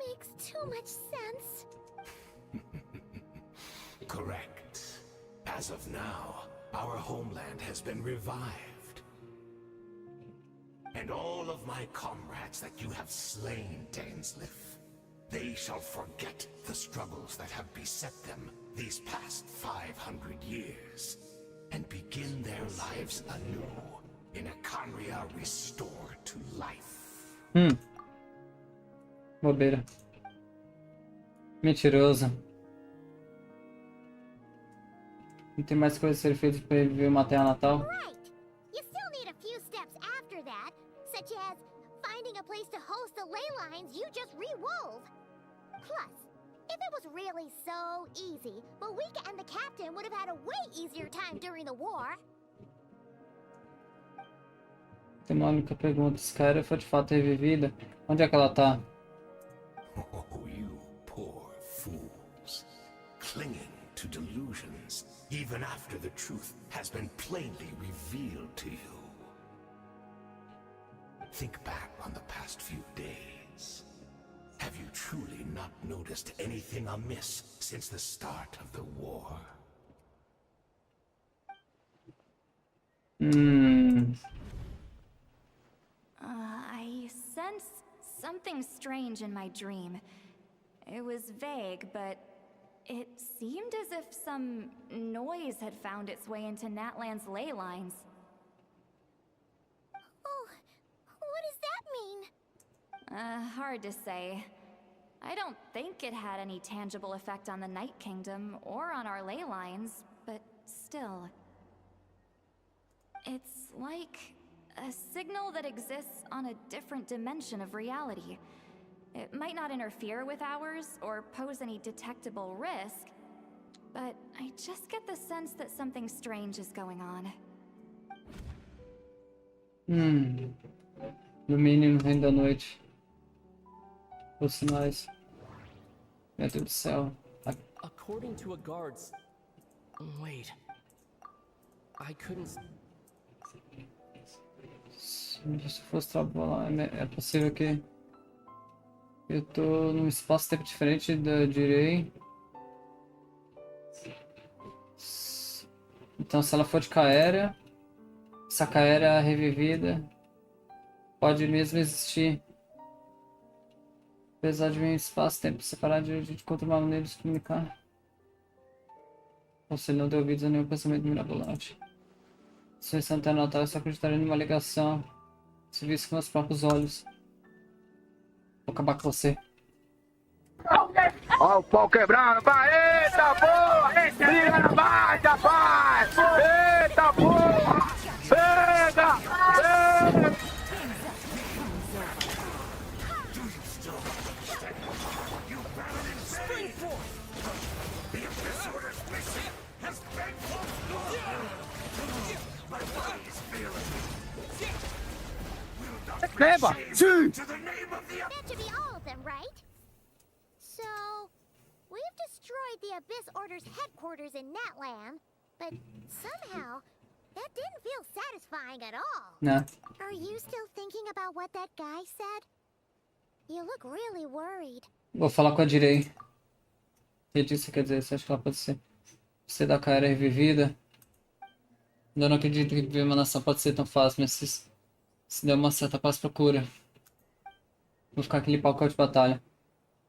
S7: makes too much sense.
S9: Correct. As of now, our homeland has been revived. And all of my comrades that you have slain, Dainsleif, they shall forget the struggles that have beset them these past 500 years, and begin their lives anew in a Khaenri'Ah restored to life.
S2: Bobeira. Mentiroso. Não tem mais coisas a ser feitas para ele ver uma terra natal?
S7: Right. You still need a few steps after that, such as finding a place to host the ley lines you just rewove. Plus, if it was really so easy, Moika and the captain would have had a way easier time during the war.
S2: Tem uma única pergunta. Se Khaenri'Ah foi de fato revivida, onde é que ela tá?
S9: Oh, you poor fools. Clinging to delusions, even after the truth has been plainly revealed to you. Think back on the past few days. Have you truly not noticed anything amiss since the start of the war?
S6: I sensed something strange in my dream. It was vague, but it seemed as if some noise had found its way into Natlan's ley lines.
S7: Oh, what does that mean?
S6: Hard to say. I don't think it had any tangible effect on the Night Kingdom or on our ley lines, but still. It's like a signal that exists on a different dimension of reality. It might not interfere with ours or pose any detectable risk, but I just get the sense that something strange is going on.
S2: Lumine no reino da noite. Os sinais. Meu Deus do céu.
S13: According to a guard's... Wait. I couldn't.
S2: Se fosse trabalhar, é possível que eu tô num espaço-tempo diferente da direi. Então, se ela for de Khaenri'ah, essa Khaenri'ah revivida pode mesmo existir. Apesar de um espaço-tempo separado de encontrar uma maneira de se comunicar. Ou se não deu ouvidos a nenhum pensamento mirabolante. Se isso não tem notado, eu só acreditaria numa ligação. Se visse com meus próprios olhos. Vou acabar com você.
S1: Ó o pau quebrando, vai, eita porra! Liga na base, rapaz! Eita porra! Pega! Pega! Escreva! Sim!
S4: That should be all of them, right? So, we've destroyed the Abyss Order's headquarters in Natlan, but somehow, that didn't feel satisfying at all.
S2: Né?
S4: Are you still thinking about what that guy said? You look really worried.
S2: Vou falar com a direi. O que disse quer dizer? Você acha que ela pode ser da Khaenri'ah revivida? Eu não acredito que viver uma nação pode ser tão fácil, mas se der uma certa paz, procura. Vou ficar aqui limpar o campo de batalha.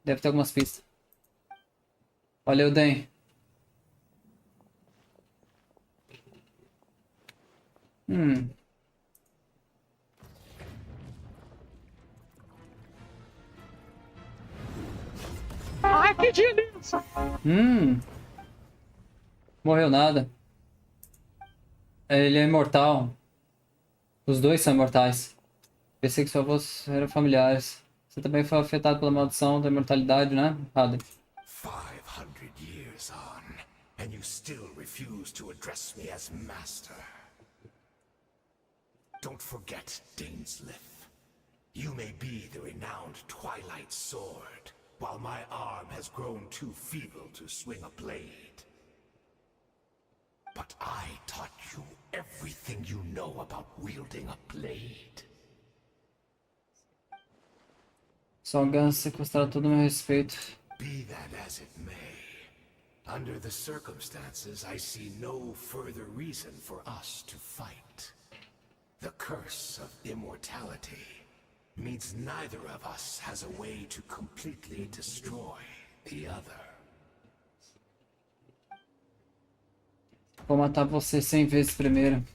S2: Deve ter algumas pistas. Valeu, Den.
S3: Ai, que delícia!
S2: Morreu nada. Ele é imortal. Os dois são imortais. Pensei que seus avós eram familiares. Você também foi afetado pela maldição da imortalidade, né, padre?
S9: 500 years on, and you still refuse to address me as master. Don't forget, Dainsleif. You may be the renowned Twilight Sword, while my arm has grown too feeble to swing a blade. But I taught you everything you know about wielding a blade.
S2: Só ganha sequestrar todo o meu respeito.
S9: Be that as it may, under the circumstances, I see no further reason for us to fight. The curse of immortality means neither of us has a way to completely destroy the other.
S2: Vou matar você 100 vezes primeiro.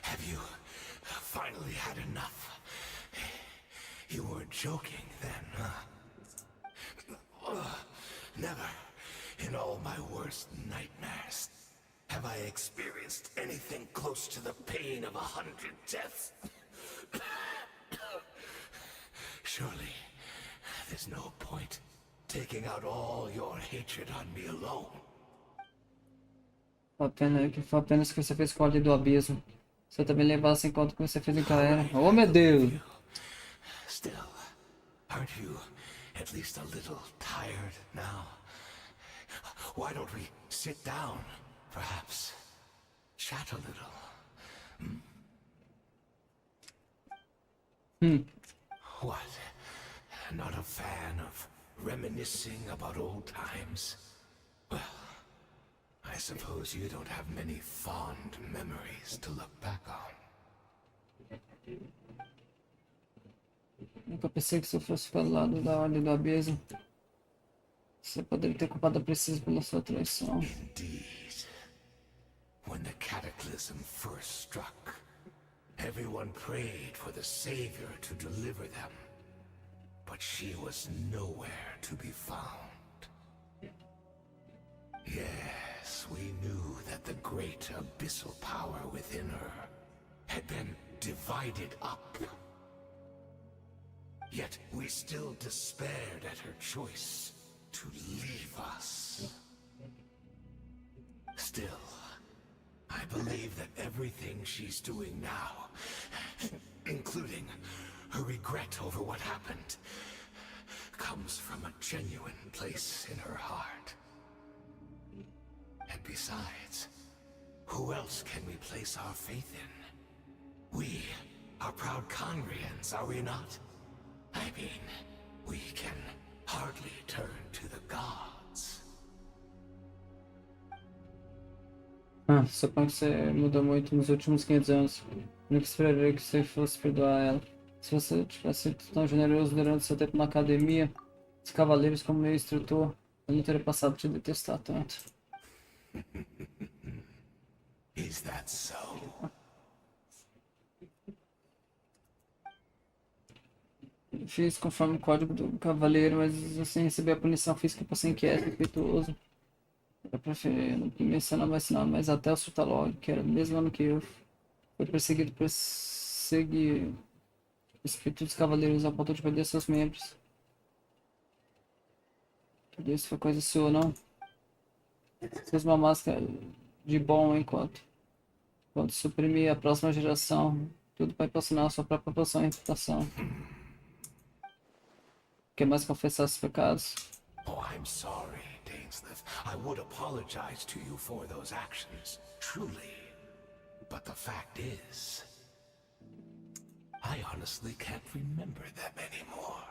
S9: Have you finally had enough? You weren't joking then, huh? Never, in all my worst nightmares, have I experienced anything close to the pain of 100 deaths. Surely, there's no point taking out all your hatred on me alone.
S2: Foi apenas o que você fez com a Ordem do Abismo. Se eu também levasse em conta o que você fez em Khaenri'ah. Oh, meu Deus!
S9: Still, aren't you at least a little tired now? Why don't we sit down, perhaps? Chat a little. What? Not a fan of reminiscing about old times? Well, I suppose you don't have many fond memories to look back on.
S2: Nunca pensei que se eu fosse pelo lado da Ordem do Abismo, você poderia ter culpado a Precisa pela sua traição.
S9: Indeed. When the cataclysm first struck, everyone prayed for the Savior to deliver them. But she was nowhere to be found. Yes, we knew that the great abyssal power within her had been divided up. Yet we still despaired at her choice to leave us. Still, I believe that everything she's doing now, including her regret over what happened, comes from a genuine place in her heart. And besides, who else can we place our faith in? We are proud Khaenri'ahs, are we not? I mean, we can hardly turn to the gods.
S2: Suponho que você mudou muito nos últimos 500 anos. Nunca esperaria que você fosse perdoar ela. Se você tivesse sido tão generoso durante seu tempo na academia, os cavaleiros como meu instrutor, eu não teria passado a te detestar tanto.
S9: Is that so?
S2: Fiz conforme o código do cavaleiro, mas assim recebi a punição física por ser inquieto e impetuoso. Eu preferi não mencionar mais nada, mas até o Sutalog, que era do mesmo ano que eu, foi perseguido por seguir o espírito dos cavaleiros ao ponto de perder seus membros. Tudo isso foi coisa sua, não? Fez uma máscara de bom enquanto suprimir a próxima geração. Tudo para impulsionar a sua própria posição e reputação. Quer mais confessar seus pecados?
S9: Oh, I'm sorry, Dainsleif. I would apologize to you for those actions, truly. But the fact is, I honestly can't remember them anymore.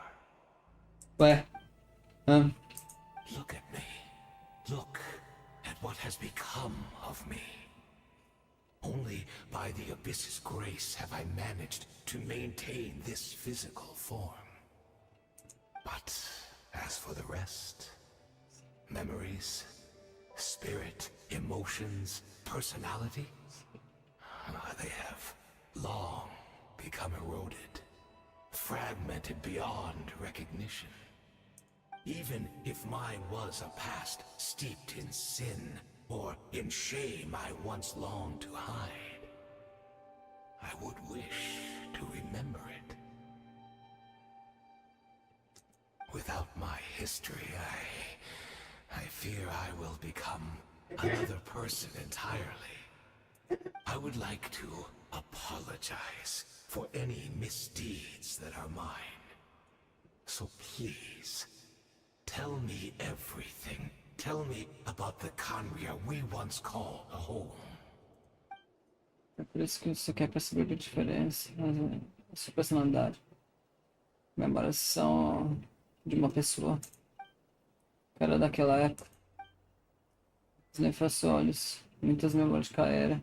S2: Ué?
S9: Look at me. Look at what has become of me. Only by the Abyss's grace have I managed to maintain this physical form. But as for the rest, memories, spirit, emotions, personality, they have long become eroded, fragmented beyond recognition. Even if mine was a past steeped in sin or in shame I once longed to hide, I would wish to remember it. Without my history, I fear I will become another person entirely. I would like to apologize for any misdeeds that are mine. So please, tell me everything. Tell me about the Khaenri'Ah we once called home.
S2: É por isso que você quer perceber a diferença, a sua personalidade. Memórias são de uma pessoa. Cara daquela época. Os olhos, muitas memórias de Khaenri'Ah.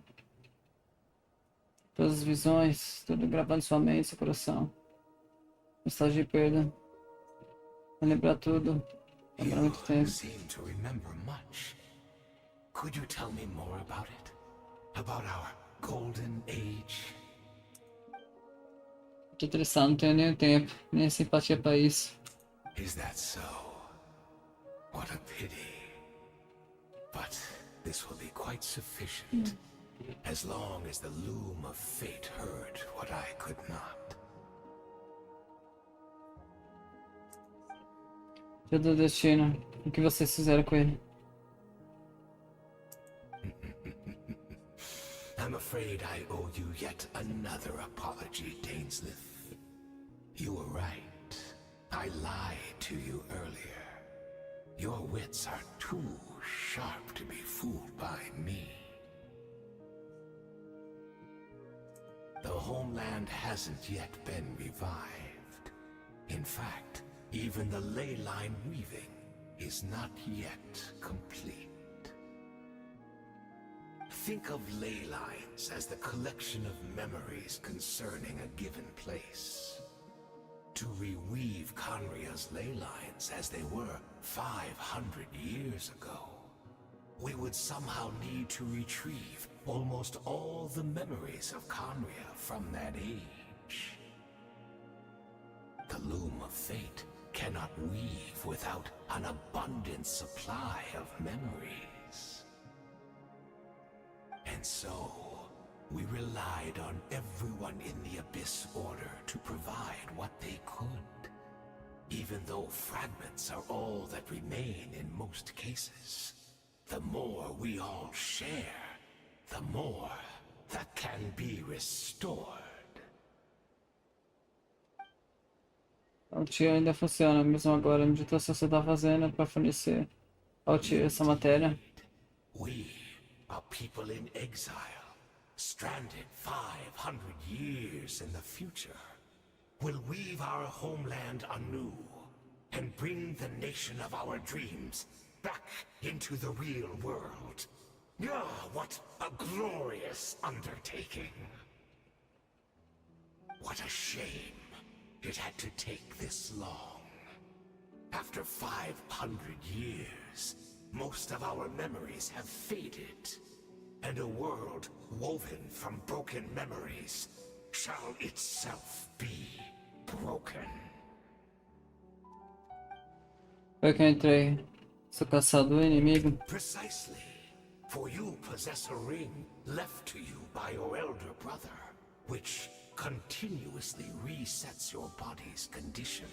S2: Todas as visões, tudo gravado em sua mente, seu coração. Mensagem de perda. Vai lembrar tudo. Lembrar muito tempo.
S9: Seem to remember much. Could you tell me more about it? About our golden age?
S2: Tô interessado, não tenho nem tempo, nem simpatia pra isso.
S9: Is that so? What a pity. But this will be quite sufficient, as long as the loom of fate heard what I could not.
S2: Dia do destino, o que vocês fizeram com ele?
S9: I'm afraid I owe you yet another apology, Dainsleif. You were right. I lied to you earlier. Your wits are too sharp to be fooled by me. The homeland hasn't yet been revived. In fact, even the ley line weaving is not yet complete. Think of ley lines as the collection of memories concerning a given place. To reweave Khaenri'ah's ley lines as they were 500 years ago, we would somehow need to retrieve almost all the memories of Khaenri'ah from that age. The loom of fate cannot weave without an abundant supply of memories. And so, we relied on everyone in the Abyss Order to provide what they could. Even though fragments are all that remain in most cases, the more we all share, the more that can be restored.
S2: O tio ainda funciona, mesmo agora. A meditação você está fazendo para fornecer ao tio essa matéria.
S9: We are people in exile, stranded 500 years in the future. Will weave our homeland anew and bring the nation of our dreams back into the real world. Ah, what a glorious undertaking. What a shame it had to take this long. After 500 years, most of our memories have faded, and a world woven from broken memories shall itself be broken.
S2: Foi que eu entrei. Sou caçador inimigo.
S9: Precisely. For you possess a ring left to you by your elder brother, which continuously resets your body's condition.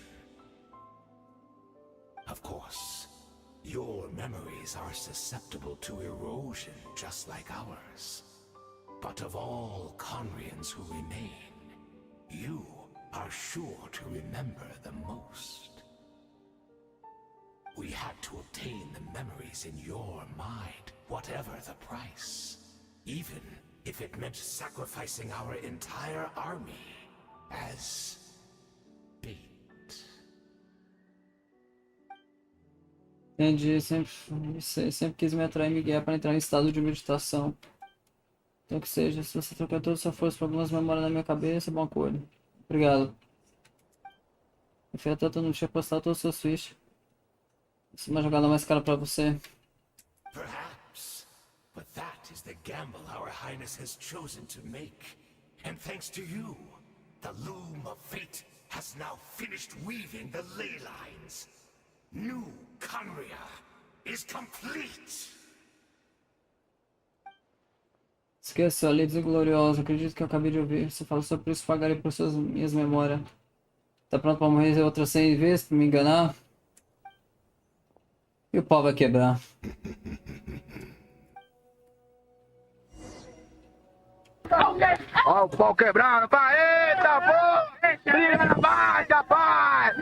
S9: Of course, your memories are susceptible to erosion just like ours. But of all Khaenri'ahs who remain, you are sure to remember the most. We had to obtain the memories in your mind, whatever the price. Even if it meant sacrificing our entire army as bait.
S2: Entendi, sempre quis me atrair e me guiar para entrar em estado de meditação. Então que seja, se você trocar toda a sua força por algumas memórias na minha cabeça, bom acordo. Obrigado. Enfim, eu não tinha postado todos os seus fichas. Isso é uma jogada mais cara para você.
S9: Perhaps, but that is the gamble our Highness has chosen to make. And thanks to you, the loom of fate has now finished weaving the ley lines. New Khaenri'Ah is complete.
S2: Esqueça, Lides Gloriosa. Acredito que eu acabei de ouvir. Você falou sobre isso, pagarei por minhas memórias. Tá pronto pra morrer outras 100 vezes pra me enganar? E o pau vai quebrar.
S1: Ó o pau quebrando, pai, eita porra, liga na baixa, pai,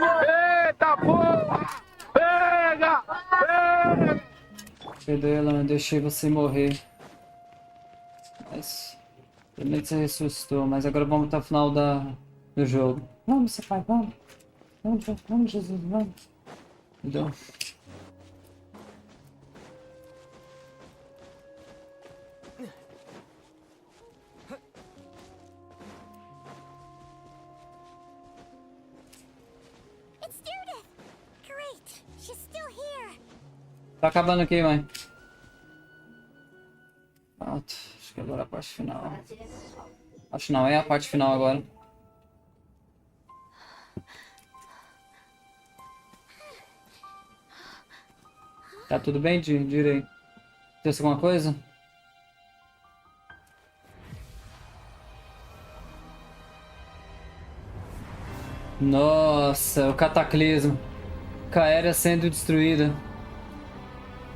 S1: eita porra, pega, pega.
S2: Pedro, deixei você morrer. Mas, primeiro você ressuscitou, mas agora vamos até o final do jogo. Vamos, seu pai, vamos. Vamos, Jesus, vamos. Entendeu? Tá acabando aqui, mãe. Pronto, acho que agora é a parte final. Acho não, é a parte final agora. Tá tudo bem, Direi? Tem alguma coisa? Nossa, o cataclismo. Khaenri'ah sendo destruída.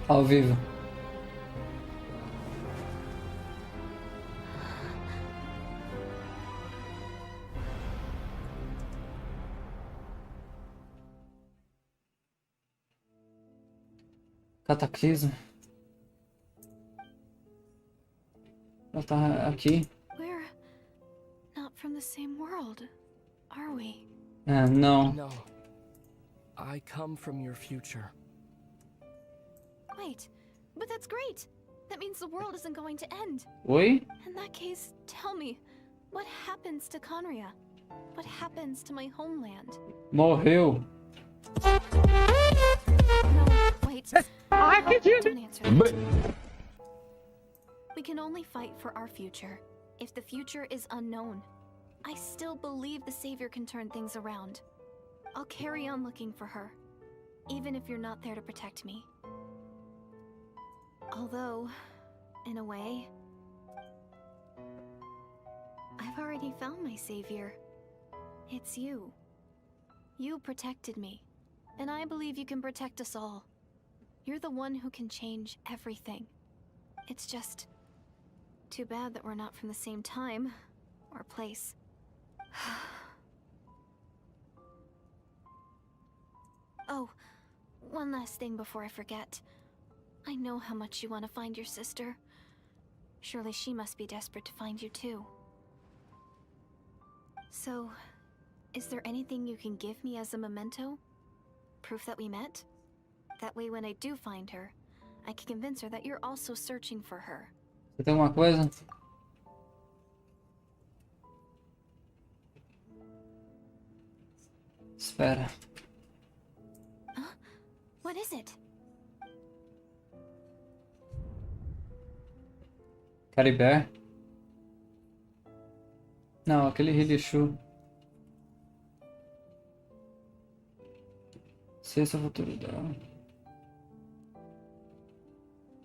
S2: Ao vivo. Cataclismo. Ela tá aqui.
S5: We're not from the same world, are we?
S2: Não.
S13: No. I come from your future.
S5: Wait, but that's great. That means the world isn't going to end.
S2: Oi?
S5: In that case, tell me, what happens to Khaenri'Ah? What happens to my homeland?
S2: Morreu.
S5: No, wait. Don't answer that. We can only fight for our future. If the future is unknown, I still believe the Savior can turn things around. I'll carry on looking for her, even if you're not there to protect me. Although, in a way, I've already found my savior. It's you. You protected me,
S7: And I believe you can protect us all. You're the one who can change everything. It's just too bad that we're not from the same time or place. Oh, one last thing before I forget. I know how much you want to find your sister. Surely she must be desperate to find you too. So, is there anything you can give me as a memento? Proof that we met? That way when I do find her, I can convince her that you're also searching for her.
S2: Você tem alguma coisa? Espera.
S7: Huh? What is it?
S2: Caribé? Não, aquele Hilishu. Se esse é o futuro dela.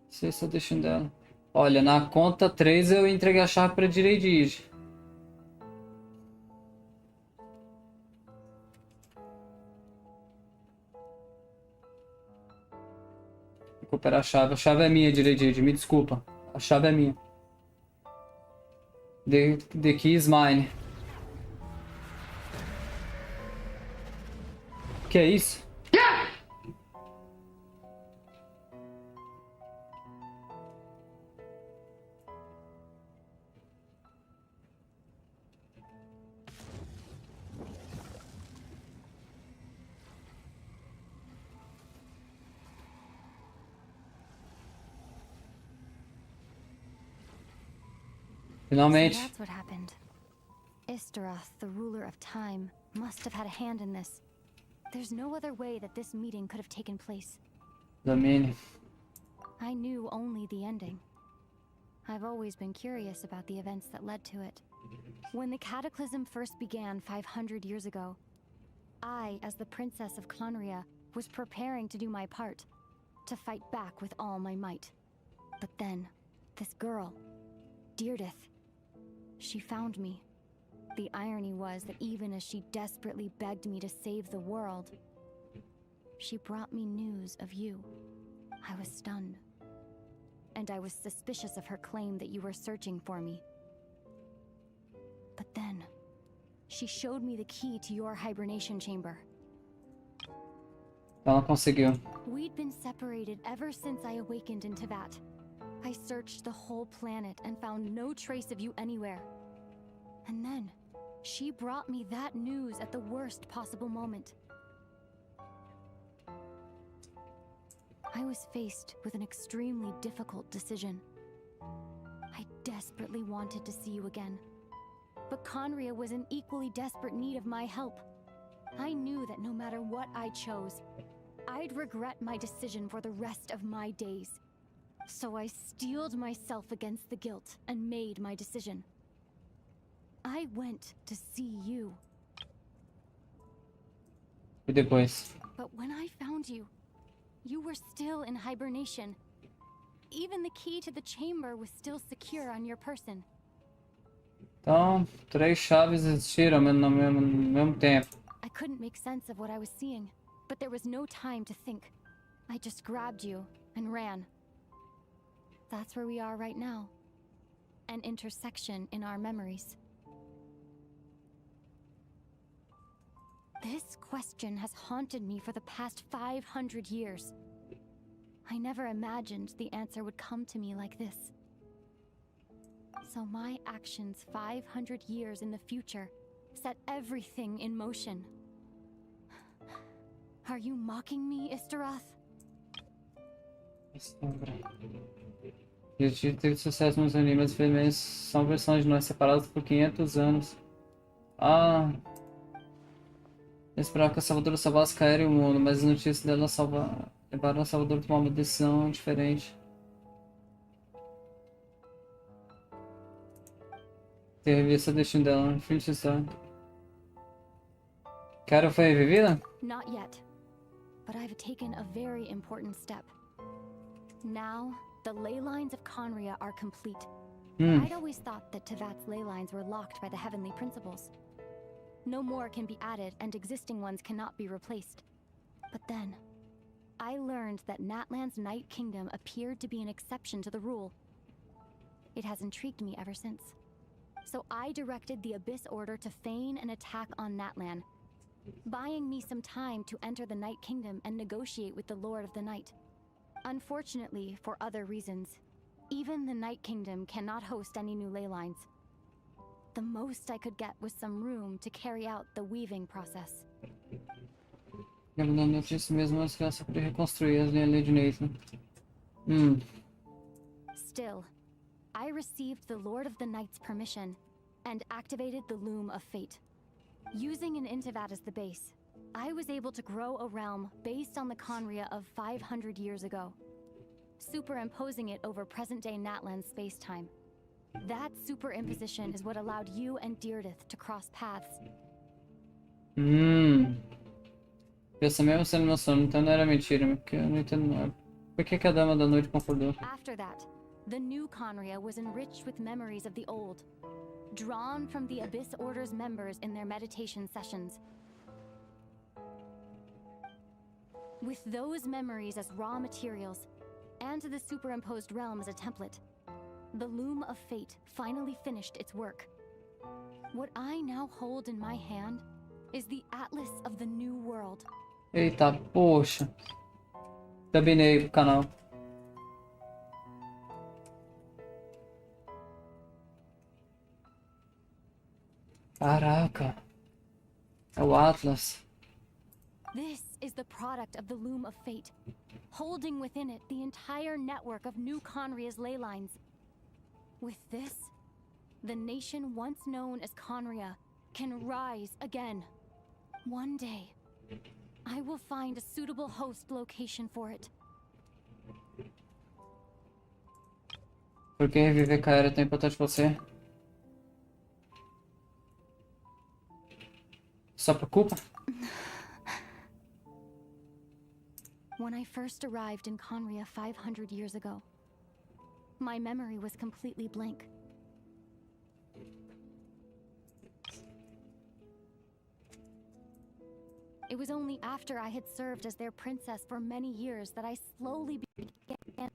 S2: Se esse é o destino dela. Olha, na conta 3 eu entreguei a chave para Direidid. Recuperar a chave. A chave é minha, Direidid. Me desculpa. A chave é minha. The key is mine. Que é isso? Finalmente.
S6: So that's what happened. Istaroth, the ruler of time, must have had a hand in this. There's no other way that this meeting could have taken place.
S2: Lumine.
S6: I knew only the ending. I've always been curious about the events that led to it. When the cataclysm first began 500 years ago, I, as the princess of Khaenri'Ah, was preparing to do my part, to fight back with all my might. But then, this girl, Deirdith, she found me. The irony was that even as she desperately begged me to save the world, she brought me news of you. I was stunned. And I was suspicious of her claim that you were searching for me. But then, she showed me the key to your hibernation chamber.
S2: Ela conseguiu.
S6: We'd been separated ever since I awakened in Teyvat. I searched the whole planet and found no trace of you anywhere. And then, she brought me that news at the worst possible moment. I was faced with an extremely difficult decision. I desperately wanted to see you again. But Khaenri'Ah was in equally desperate need of my help. I knew that no matter what I chose, I'd regret my decision for the rest of my days. So I steeled myself against the guilt and made my decision. I went to see you.
S2: E depois?
S6: But when I found you, you were still in hibernation. Even the key to the chamber was still secure on your person.
S2: Então, 3 chaves existiram no mesmo tempo.
S6: I couldn't make sense of what I was seeing, but there was no time to think. I just grabbed you and ran. That's where we are right now. An intersection in our memories. This question has haunted me for the past 500 years. I never imagined the answer would come to me like this. So my actions 500 years in the future set everything in motion. Are you mocking me, Istaroth?
S2: E o título teve sucesso nos animes, infelizmente são versões de nós separadas por 500 anos. Ah... Eu esperava que a Salvadora salvasse Khaenri'Ah e o mundo, mas as notícias dela levaram a Salvadora a tomar uma decisão diferente. Ter revisto o destino dela, infinita história. Khaenri'Ah foi revivida?
S6: Not yet, but I've taken a very important step. Now, the ley lines of Khaenri'Ah are complete. I'd always thought that Teyvat's ley lines were locked by the heavenly principles. No more can be added, and existing ones cannot be replaced. But then, I learned that Natlan's Night Kingdom appeared to be an exception to the rule. It has intrigued me ever since. So I directed the Abyss Order to feign an attack on Natlan, buying me some time to enter the Night Kingdom and negotiate with the Lord of the Night. Unfortunately, for other reasons, even the Night Kingdom cannot host any new ley lines. The most I could get was some room to carry out the weaving process.
S2: Não disse mesmo antes que ela podia reconstruir as linhas de Nathan.
S6: Still, I received the Lord of the Night's permission and activated the Loom of Fate. Using an Intivat as the base, I was able to grow a realm based on the Khaenri'Ah of 500 years ago, superimposing it over present-day Natlan space-time. That superimposition is what allowed you and Deirdith to cross paths.
S2: Essa mesmo sendo meu sono, então não era mentira, porque eu não entendo nada. Por que a Dama da Noite concordou?
S6: After that, the new Khaenri'Ah was enriched with memories of the old, drawn from the Abyss Order's members in their meditation sessions. With those memories as raw materials, and the superimposed realm as a template, the Loom of Fate finally finished its work. What I now hold in my hand is the Atlas of the New World.
S2: Eita, poxa. Gabinei pro canal. Caraca. É o Atlas.
S6: This is the product of the Loom of Fate, holding within it the entire network of new Khaenri'ah's ley lines. With this, the nation once known as Khaenri'Ah can rise again. One day, I will find a suitable host location for it.
S2: Por que reviver Khaenri'Ah é tão importante pra você? Só por culpa?
S6: When I first arrived in Khaenri'Ah 500 years ago, my memory was completely blank. It was only after I had served as their princess for many years that I slowly began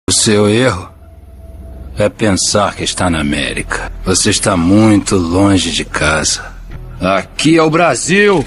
S14: O seu erro é pensar que está na América. Você está muito longe de casa. Aqui é o Brasil!